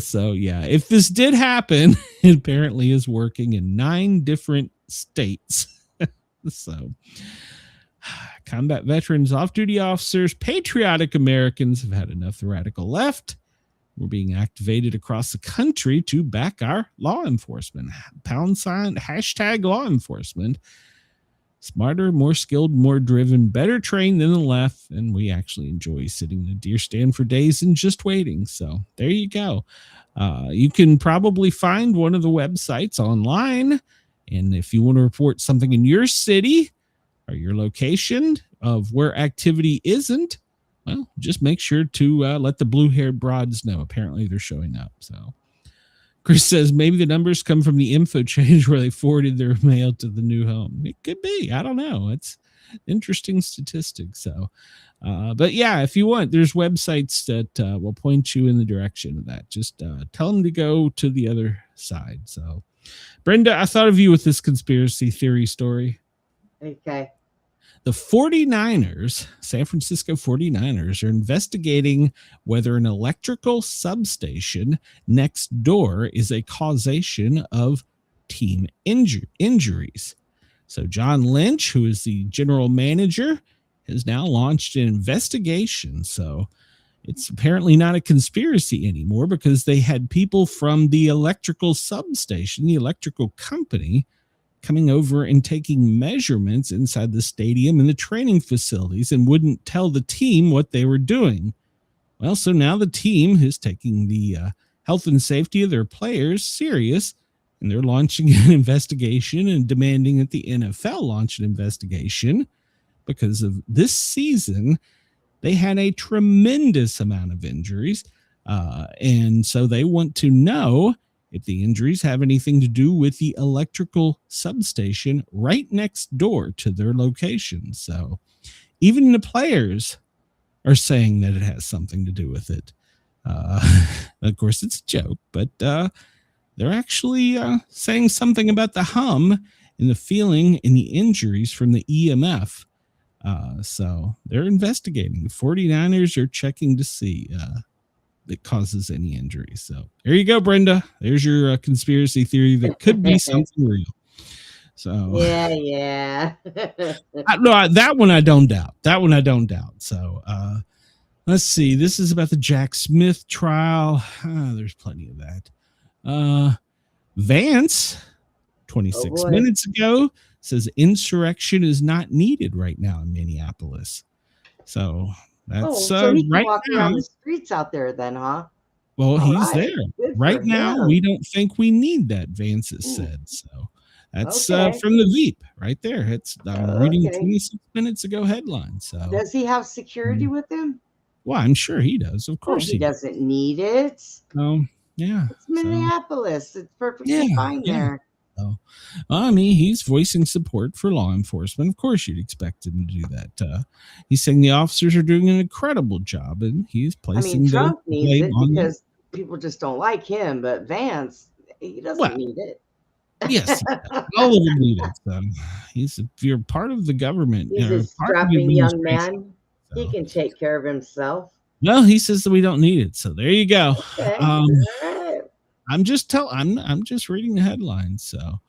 So yeah, if this did happen, it apparently is working in 9 different states. So combat veterans, off-duty officers, patriotic Americans have had enough of the radical left. We're being activated across the country to back our law enforcement. # law enforcement. Smarter, more skilled, more driven, better trained than the left, and we actually enjoy sitting in a deer stand for days and just waiting. So there you go. You can probably find one of the websites online, and if you want to report something in your city or your location of where activity isn't, well, just make sure to let the blue-haired broads know. Apparently they're showing up. So Chris says maybe the numbers come from the info change where they forwarded their mail to the new home. It could be. I don't know. It's interesting statistics. So, but yeah, if you want, there's websites that will point you in the direction of that. Just tell them to go to the other side. So, Brenda, I thought of you with this conspiracy theory story. Okay. The 49ers, San Francisco 49ers, are investigating whether an electrical substation next door is a causation of team injuries. So John Lynch, who is the general manager, has now launched an investigation. So it's apparently not a conspiracy anymore because they had people from the electrical substation, the electrical company, coming over and taking measurements inside the stadium and the training facilities and wouldn't tell the team what they were doing. Well, so now the team is taking the health and safety of their players serious, and they're launching an investigation and demanding that the NFL launch an investigation because of this season. They had a tremendous amount of injuries, and so they want to know if the injuries have anything to do with the electrical substation right next door to their location. So even the players are saying that it has something to do with it. Of course, it's a joke, but they're actually saying something about the hum and the feeling and the injuries from the EMF. So they're investigating. The 49ers are checking to see that causes any injuries. So there you go, Brenda. There's your conspiracy theory that could be something real. So yeah. no, that one I don't doubt. So let's see. This is about the Jack Smith trial. There's plenty of that. Vance, 26 minutes ago, says insurrection is not needed right now in Minneapolis. So that's so he can right walk now. around the streets out there then, huh? Well, he's there. Good Right now, him. we don't think we need that, Vance has said. So that's from the Veep right there. It's reading 26 minutes ago headline. So does he have security with him? Well, I'm sure he does. Of course he doesn't need it. Yeah. It's Minneapolis. It's perfectly fine there. So, I mean, he's voicing support for law enforcement. Of course, you'd expect him to do that. He's saying the officers are doing an incredible job, and he's placing. Trump needs it because people just don't like him, but Vance, he doesn't need it. Yes, all of them need it. If you're part of the government, he's a strapping young man. So. He can take care of himself. Well, he says that we don't need it. So there you go. Okay. All right. I'm just reading the headlines. So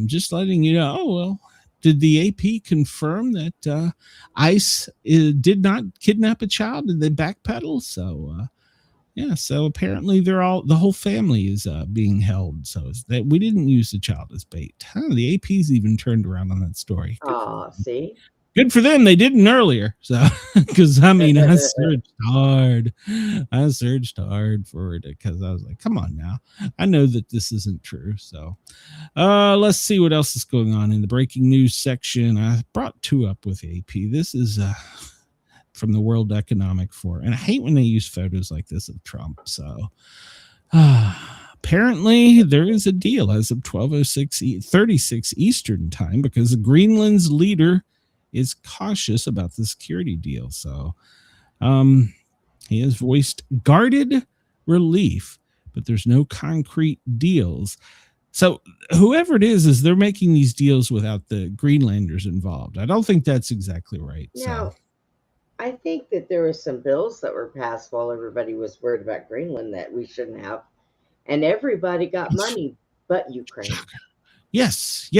just letting you know. Oh, well, did the AP confirm that ICE did not kidnap a child? Did they backpedal? So so apparently the whole family is being held. So that we didn't use the child as bait. The AP's even turned around on that story. Oh, see. Good for them. They didn't earlier. So, because I searched hard. For it because I was like, come on now. I know that this isn't true. So, let's see what else is going on in the breaking news section. I brought two up with AP. This is from the World Economic Forum. And I hate when they use photos like this of Trump. So, apparently there is a deal as of 12:36 Eastern time because Greenland's leader is cautious about the security deal. So he has voiced guarded relief, but there's no concrete deals. So whoever it is they're making these deals without the Greenlanders involved. I don't think that's exactly right. Now, I think that there were some bills that were passed while everybody was worried about Greenland that we shouldn't have. And everybody got money but Ukraine. Yes.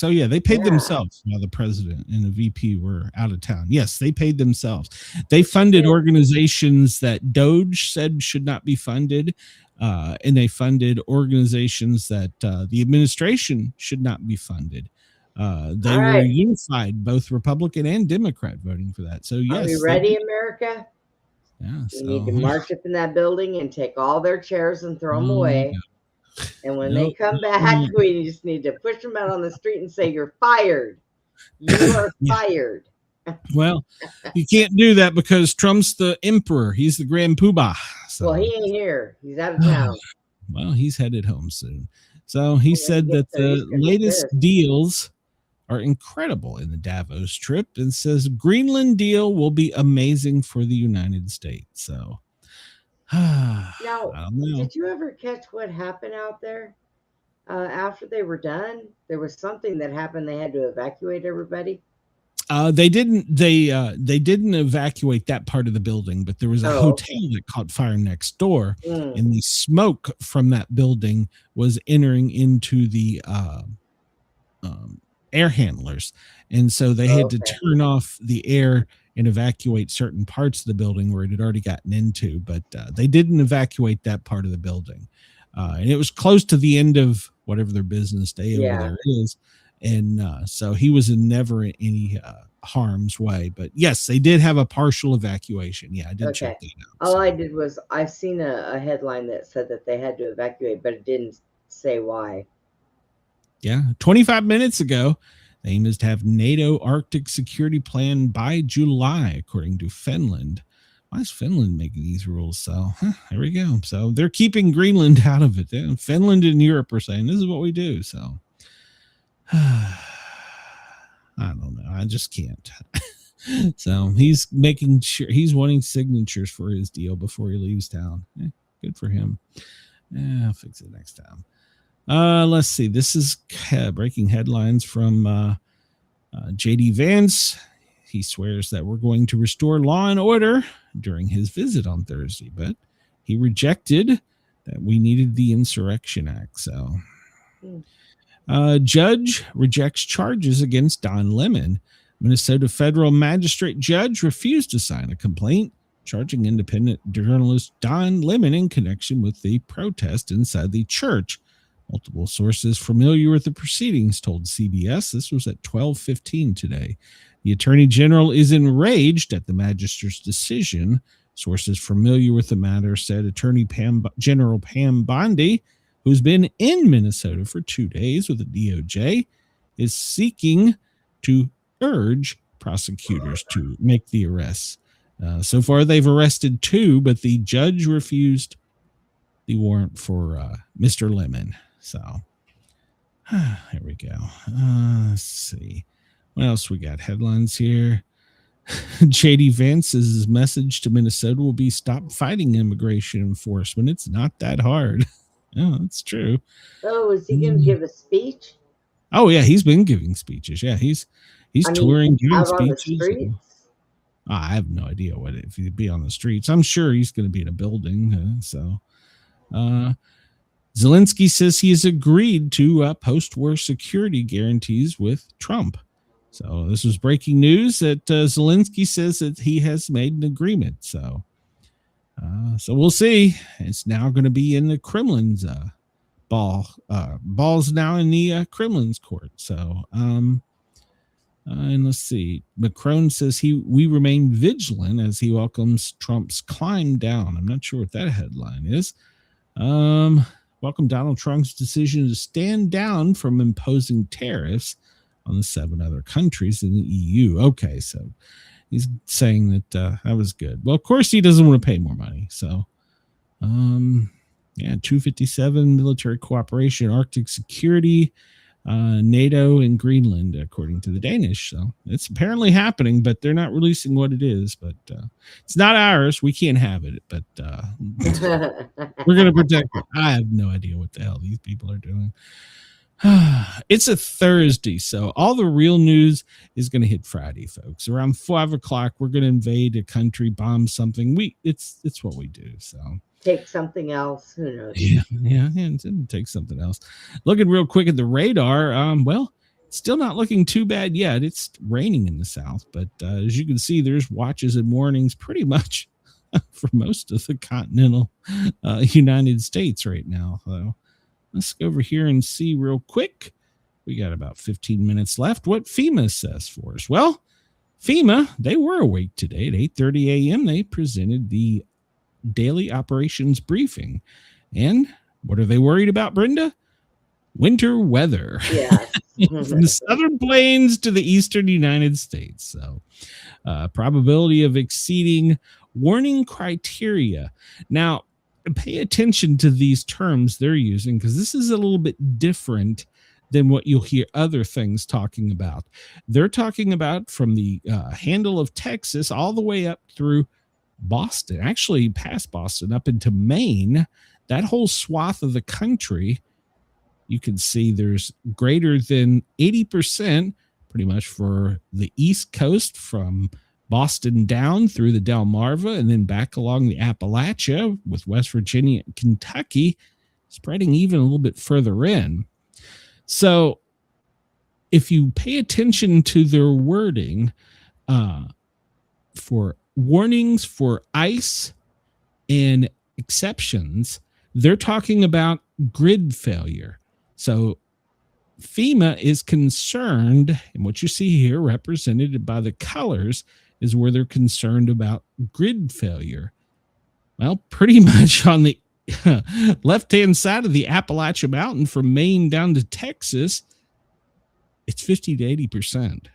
Oh, yeah. They paid themselves while the president and the VP were out of town. Yes, they paid themselves. They funded organizations that Doge said should not be funded. And they funded organizations that the administration should not be funded. They were unified, both Republican and Democrat, voting for that. So, yes. Are we ready, America? Yeah. We need to march up in that building and take all their chairs and throw them away. Yeah. And when they come back, we just need to push them out on the street and say, you're fired. You are fired. Well, you can't do that because Trump's the emperor. He's the grand poobah. So. Well, he ain't here. He's out of town. Well, he's headed home soon. So he said that the latest deals are incredible in the Davos trip and says Greenland deal will be amazing for the United States. So. Now, did you ever catch what happened out there after they were done? There was something that happened. They had to evacuate everybody. They didn't evacuate that part of the building, but there was a hotel that caught fire next door, and the smoke from that building was entering into the air handlers, and so they had to turn off the air and evacuate certain parts of the building where it had already gotten into, but they didn't evacuate that part of the building. And it was close to the end of whatever their business day over there is. And so he was never in any harm's way. But yes, they did have a partial evacuation. Yeah, I did check that out. All I did was I seen a headline that said that they had to evacuate, but it didn't say why. Yeah, 25 minutes ago. The aim is to have NATO Arctic security plan by July, according to Finland. why is Finland making these rules? So there we go. So they're keeping Greenland out of it. Finland and Europe are saying this is what we do. So I don't know. I just can't. So he's making sure he's wanting signatures for his deal before he leaves town. Good for him. I'll fix it next time. Let's see. This is breaking headlines from JD Vance. He swears that we're going to restore law and order during his visit on Thursday, but he rejected that we needed the Insurrection Act. So judge rejects charges against Don Lemon. Minnesota federal magistrate judge refused to sign a complaint charging independent journalist Don Lemon in connection with the protest inside the church. Multiple sources familiar with the proceedings told CBS this was at 12:15 today. The attorney general is enraged at the magistrate's decision. Sources familiar with the matter said Attorney General Pam Bondi, who's been in Minnesota for 2 days with the DOJ, is seeking to urge prosecutors to make the arrests. So far, they've arrested 2, but the judge refused the warrant for Mr. Lemon. So here we go. Let's see. What else we got? Headlines here. JD Vance's message to Minnesota will be stop fighting immigration enforcement. It's not that hard. Oh, that's true. Oh, is he going to give a speech? Oh, yeah, he's been giving speeches. Yeah, he's touring, giving out speeches. On the streets? I have no idea if he'd be on the streets. I'm sure he's going to be in a building. Zelensky says he has agreed to post-war security guarantees with Trump. So this was breaking news that Zelensky says that he has made an agreement. So we'll see. It's now going to be in the Kremlin's ball's now in the Kremlin's court. So and let's see. Macron says we remain vigilant as he welcomes Trump's climb down. I'm not sure what that headline is. Welcome Donald Trump's decision to stand down from imposing tariffs on the 7 other countries in the EU. Okay, so he's saying that that was good. Well, of course he doesn't want to pay more money. So, 257 military cooperation, Arctic security, NATO and Greenland, according to the Danish. So it's apparently happening, but they're not releasing what it is. But it's not ours. We can't have it. But we're going to protect it. I have no idea what the hell these people are doing. It's a Thursday, so all the real news is going to hit Friday, folks. Around 5 o'clock, we're going to invade a country, bomb something. It's what we do. So take something else. Who knows? Yeah, take something else. Looking real quick at the radar. Well, still not looking too bad yet. It's raining in the south, but as you can see, there's watches and warnings pretty much for most of the continental United States right now. So let's go over here and see real quick. We got about 15 minutes left. What FEMA says for us. Well, FEMA, they were awake today at 8:30 a.m. They presented the daily operations briefing. And what are they worried about, Brenda? Winter weather. Yeah. From the southern plains to the eastern United States. So probability of exceeding warning criteria. Now, pay attention to these terms they're using, because this is a little bit different than what you'll hear other things talking about. They're talking about from the handle of Texas all the way up through Boston, actually past Boston up into Maine. That whole swath of the country, you can see there's greater than 80% pretty much for the East Coast from Boston down through the Delmarva and then back along the Appalachia with West Virginia and Kentucky, spreading even a little bit further in. So if you pay attention to their wording for warnings for ice and exceptions, they're talking about grid failure. So FEMA is concerned, and what you see here represented by the colors is where they're concerned about grid failure. Well, pretty much on the left-hand side of the Appalachian Mountain from Maine down to Texas, it's 50 to 80%.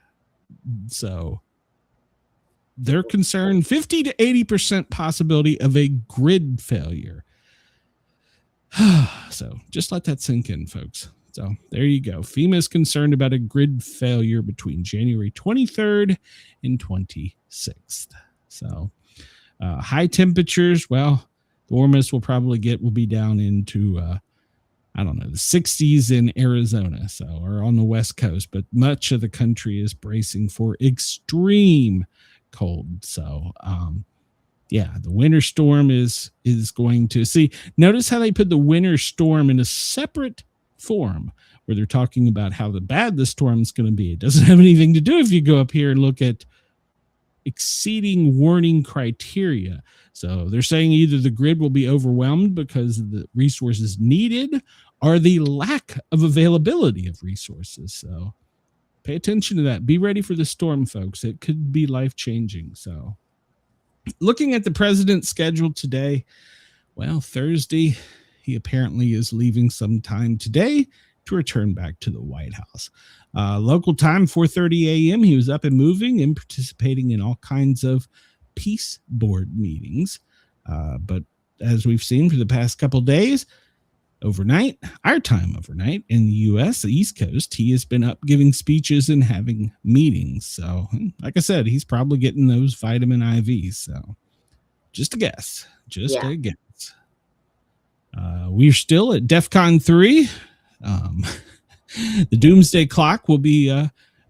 So they're concerned 50 to 80% possibility of a grid failure. So just let that sink in, folks. So there you go. FEMA is concerned about a grid failure between January 23rd and 26th. So high temperatures, well, the warmest we'll probably get will be down into, the 60s in Arizona, or on the West Coast. But much of the country is bracing for extreme cold. So, the winter storm is going to see. Notice how they put the winter storm in a separate form where they're talking about how bad the storm is going to be. It doesn't have anything to do if you go up here and look at exceeding warning criteria. So they're saying either the grid will be overwhelmed because of the resources needed or the lack of availability of resources. So pay attention to that. Be ready for the storm, folks. It could be life-changing. So looking at the president's schedule today, well, Thursday, he apparently is leaving sometime today to return back to the White House. Local time, 4:30 a.m., he was up and moving and participating in all kinds of peace board meetings. But as we've seen for the past couple days, overnight, our time overnight in the U.S., the East Coast, he has been up giving speeches and having meetings. So, like I said, he's probably getting those vitamin IVs. So, just a guess. A guess. We're still at DEFCON 3. The doomsday clock will be,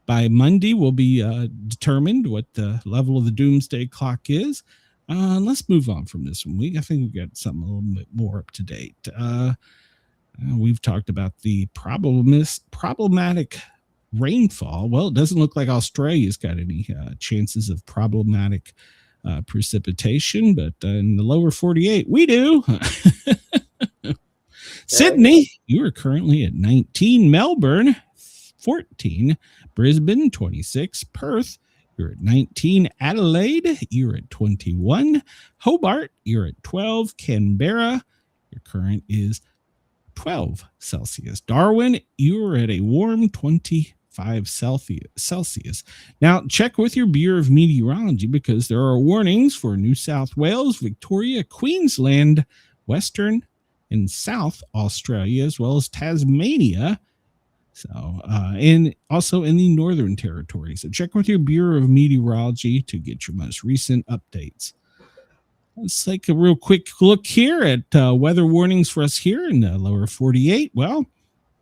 by Monday, will be determined what the level of the doomsday clock is. Let's move on from this one. I think we've got something a little bit more up to date. We've talked about the problematic rainfall. Well, it doesn't look like Australia's got any chances of problematic precipitation, but in the lower 48, we do. Sydney, you are currently at 19. Melbourne, 14. Brisbane, 26. Perth, you're at 19. Adelaide, you're at 21. Hobart, you're at 12. Canberra, your current is 12 Celsius. Darwin, you're at a warm 25 Celsius. Now, check with your Bureau of Meteorology because there are warnings for New South Wales, Victoria, Queensland, Western and South Australia, as well as Tasmania. So, and also in the Northern Territory. So check with your Bureau of Meteorology to get your most recent updates. Let's take a real quick look here at weather warnings for us here in the lower 48. Well,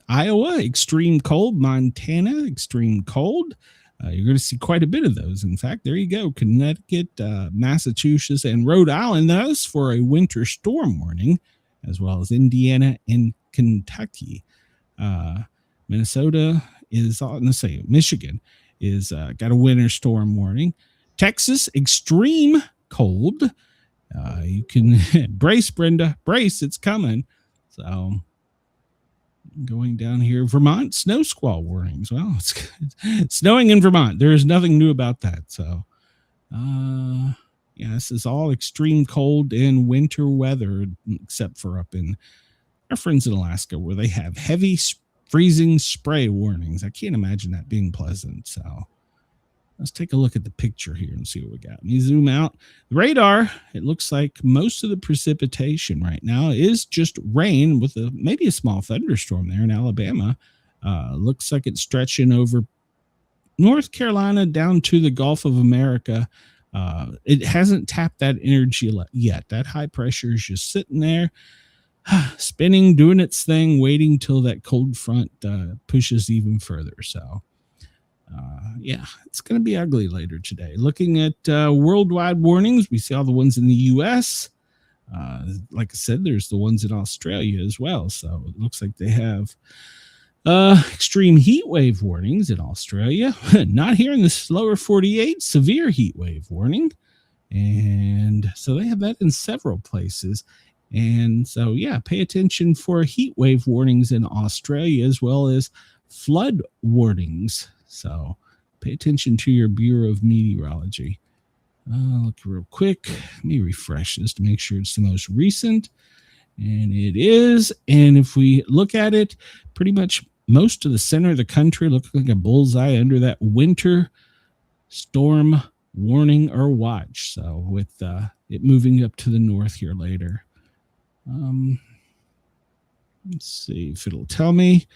Iowa, extreme cold. Montana, extreme cold. You're going to see quite a bit of those. In fact, there you go. Connecticut, Massachusetts, and Rhode Island, those for a winter storm warning, as well as Indiana and Kentucky. Minnesota is on the same. Michigan is got a winter storm warning. Texas, extreme cold. You can brace, Brenda. Brace, it's coming. So going down here, Vermont, snow squall warnings. Well, it's snowing in Vermont. There is nothing new about that. So, this is all extreme cold and winter weather, except for up in our friends in Alaska, where they have heavy freezing spray warnings. I can't imagine that being pleasant. So let's take a look at the picture here and see what we got. Let me zoom out. The radar, it looks like most of the precipitation right now is just rain with maybe a small thunderstorm there in Alabama. Looks like it's stretching over North Carolina down to the Gulf of America. It hasn't tapped that energy yet. That high pressure is just sitting there, spinning, doing its thing, waiting till that cold front pushes even further. So, it's going to be ugly later today. Looking at worldwide warnings, we see all the ones in the U.S. Like I said, there's the ones in Australia as well. So it looks like they have extreme heat wave warnings in Australia. Not here in the lower 48, severe heat wave warning. And so they have that in several places. And so, pay attention for heat wave warnings in Australia as well as flood warnings. So pay attention to your Bureau of Meteorology. Look real quick. Let me refresh this to make sure it's the most recent. And it is. And if we look at it, pretty much most of the center of the country looks like a bullseye under that winter storm warning or watch. So with it moving up to the north here later. Let's see if it'll tell me.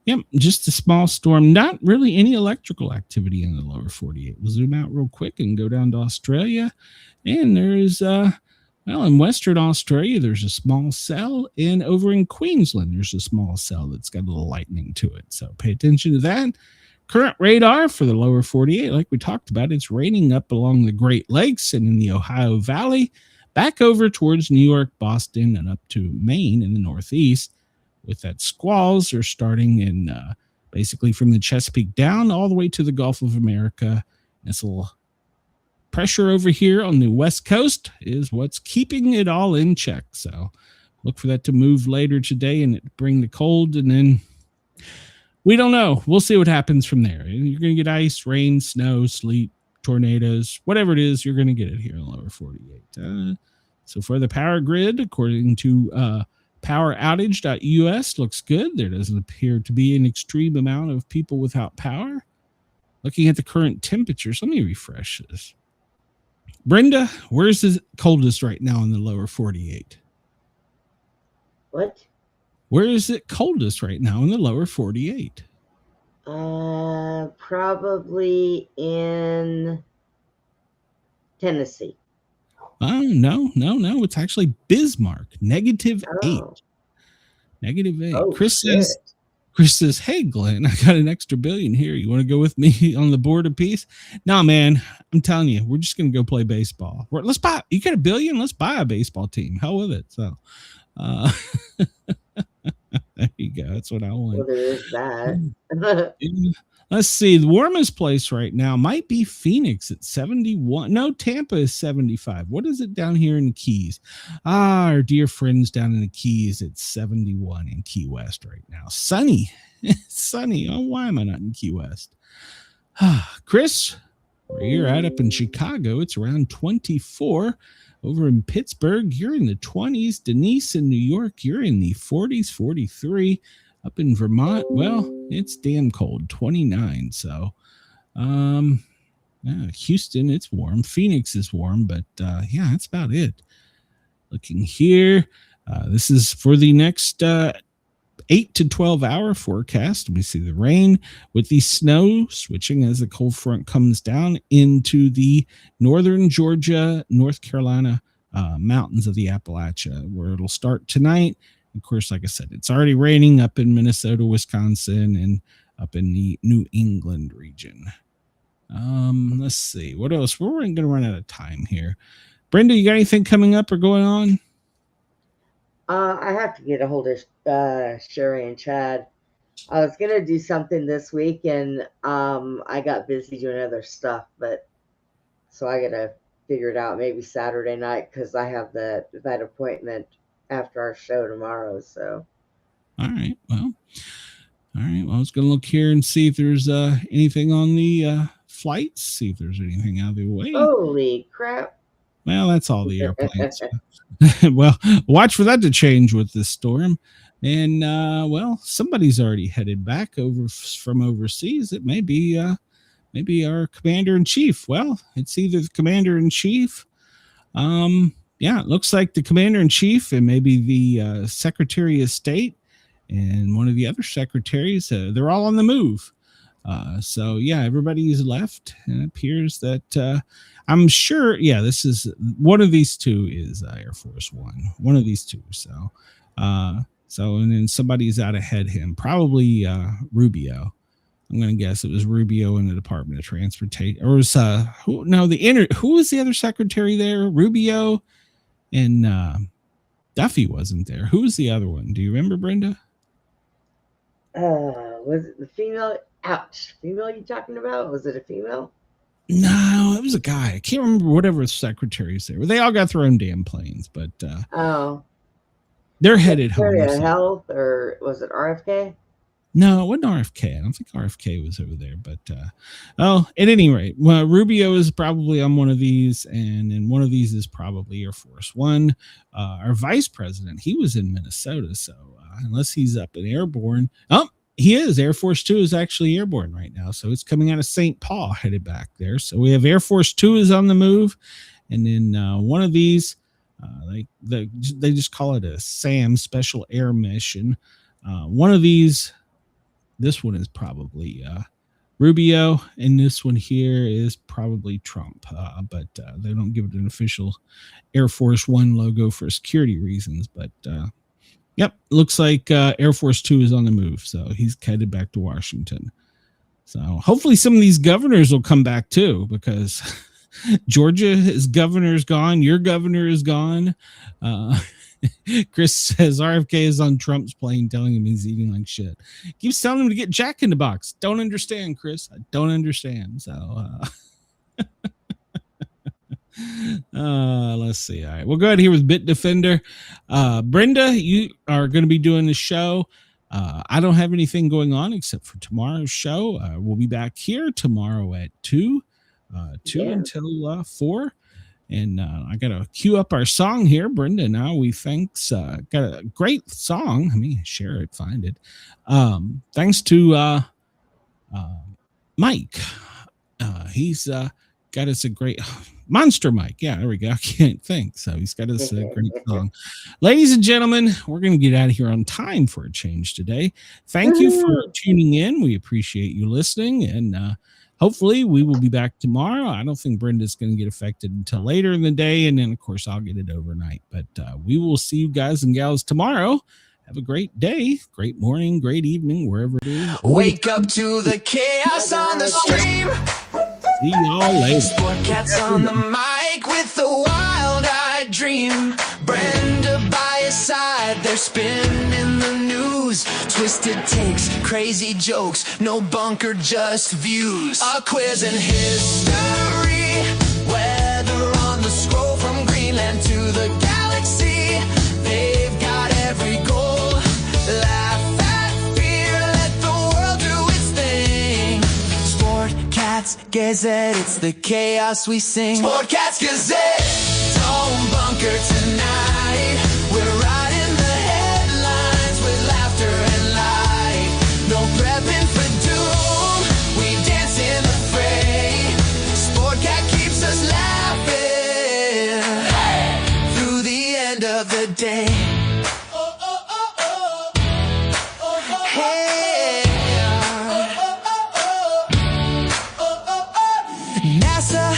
Yep, just a small storm. Not really any electrical activity in the lower 48. We'll zoom out real quick and go down to Australia. And there's, in Western Australia, there's a small cell. And over in Queensland, there's a small cell that's got a little lightning to it. So pay attention to that. Current radar for the lower 48, like we talked about, it's raining up along the Great Lakes and in the Ohio Valley, back over towards New York, Boston, and up to Maine in the northeast. With that, squalls are starting in basically from the Chesapeake down all the way to the Gulf of America. This little pressure over here on the west coast is what's keeping it all in check. So look for that to move later today and it bring the cold, and then we don't know. We'll see what happens from there. You're going to get ice, rain, snow, sleet, tornadoes, whatever it is, you're going to get it here in the lower 48. So for the power grid, according to poweroutage.us, looks good. There doesn't appear to be an extreme amount of people without power. Looking at the current temperatures, let me refresh this. Brenda, where's the coldest right now in the lower 48? What? Where is it coldest right now in the lower 48? Probably in Tennessee. Oh, no. It's actually Bismarck, -8. -8. Oh, Chris says, hey, Glenn, I got an extra $1 billion here. You want to go with me on the board of peace? No, man, I'm telling you, we're just going to go play baseball. You got $1 billion? Let's buy a baseball team. Hell with it. So, there you go. That's what I want. Well, there is that. Let's see. The warmest place right now might be Phoenix at 71. No, Tampa is 75. What is it down here in the Keys? Our dear friends down in the Keys, it's 71 in Key West right now. Sunny. Sunny. Oh, why am I not in Key West? Chris, where you're at up in Chicago, it's around 24. Over in Pittsburgh, you're in the 20s. Denise in New York, you're in the 40s, 43. Up in Vermont, well, it's damn cold, 29. So, Houston, it's warm. Phoenix is warm, but yeah, that's about it. Looking here, this is for the next 8 to 12 hour forecast. We see the rain with the snow switching as the cold front comes down into the northern Georgia, North Carolina mountains of the Appalachia, where it'll start tonight. Of course, like I said, it's already raining up in Minnesota, Wisconsin, and up in the New England region. Let's see. What else? We're going to run out of time here. Brenda, you got anything coming up or going on? I have to get a hold of Sherry and Chad. I was going to do something this week, and I got busy doing other stuff, so I got to figure it out maybe Saturday night because I have that appointment after our show tomorrow. So all right, well I was gonna look here and see if there's anything on the flights, see if there's anything out of the way. Holy crap. Well, that's all the airplanes. Well, watch for that to change with this storm. And well, somebody's already headed back over from overseas. It may be maybe our commander-in-chief. Well, it's either the commander-in-chief, yeah, it looks like the commander-in-chief and maybe the secretary of state and one of the other secretaries, they're all on the move. So, yeah, everybody's left. And it appears that I'm sure, yeah, this is one of these two is Air Force One. One of these two. So, and then somebody's out ahead of him, probably Rubio. I'm going to guess it was Rubio in the Department of Transportation. Or was who was the other secretary there? Rubio. And Duffy wasn't there. Who was the other one? Do you remember, Brenda? Was it the female? Ouch. Female you talking about? Was it a female? No, it was a guy. I can't remember whatever secretaries there were. They all got their own damn planes, but they're headed home. Health, or was it RFK? No, it wasn't RFK. I don't think RFK was over there. But, at any rate, well, Rubio is probably on one of these, and then one of these is probably Air Force One. Our vice president, he was in Minnesota, so unless he's up in airborne. Oh, He is. Air Force Two is actually airborne right now, so it's coming out of St. Paul, headed back there. So we have Air Force Two is on the move, and then one of these, they just call it a SAM, Special Air Mission. One of these, this one is probably Rubio, and this one here is probably Trump, but they don't give it an official Air Force One logo for security reasons, but. Yep, looks like Air Force Two is on the move, so he's headed back to Washington. So hopefully some of these governors will come back too, because Georgia's governor is gone, your governor is gone. Chris says RFK is on Trump's plane telling him he's eating like shit. Keeps telling him to get Jack in the Box. Don't understand, Chris. I don't understand. So let's see. All right, we'll go ahead here with Bitdefender. Brenda, you are going to be doing the show. I don't have anything going on except for tomorrow's show. We'll be back here tomorrow at 2 until 4. And I got to cue up our song here. Brenda and I, we thanks, got a great song. Let me share it, find it. Thanks to Mike. He's got us a great Monster Mike. Yeah, there we go. I can't think. So he's got us a great song. Ladies and gentlemen, we're going to get out of here on time for a change today. Thank you for tuning in. We appreciate you listening. And hopefully we will be back tomorrow. I don't think Brenda's going to get affected until later in the day. And then, of course, I'll get it overnight. But we will see you guys and gals tomorrow. Have a great day, great morning, great evening, wherever it is. Wake up to the chaos on the stream. See y'all later. Sportcat's on the mic with a wild-eyed dream. Brenda by his side, they're spinning the news. Twisted takes, crazy jokes, no bunker, just views. A quiz in history, weather on the scroll from Greenland to the galaxy. They've got every goal. Laugh at fear, let the world do its thing. Sportcat's Gazette, it's the chaos we sing. Sportcat's Gazette, don't bunker tonight. We're riding the headlines with laughter and light. No prepping for doom, we dance in the fray. Sportcat keeps us laughing through the end of the day. NASA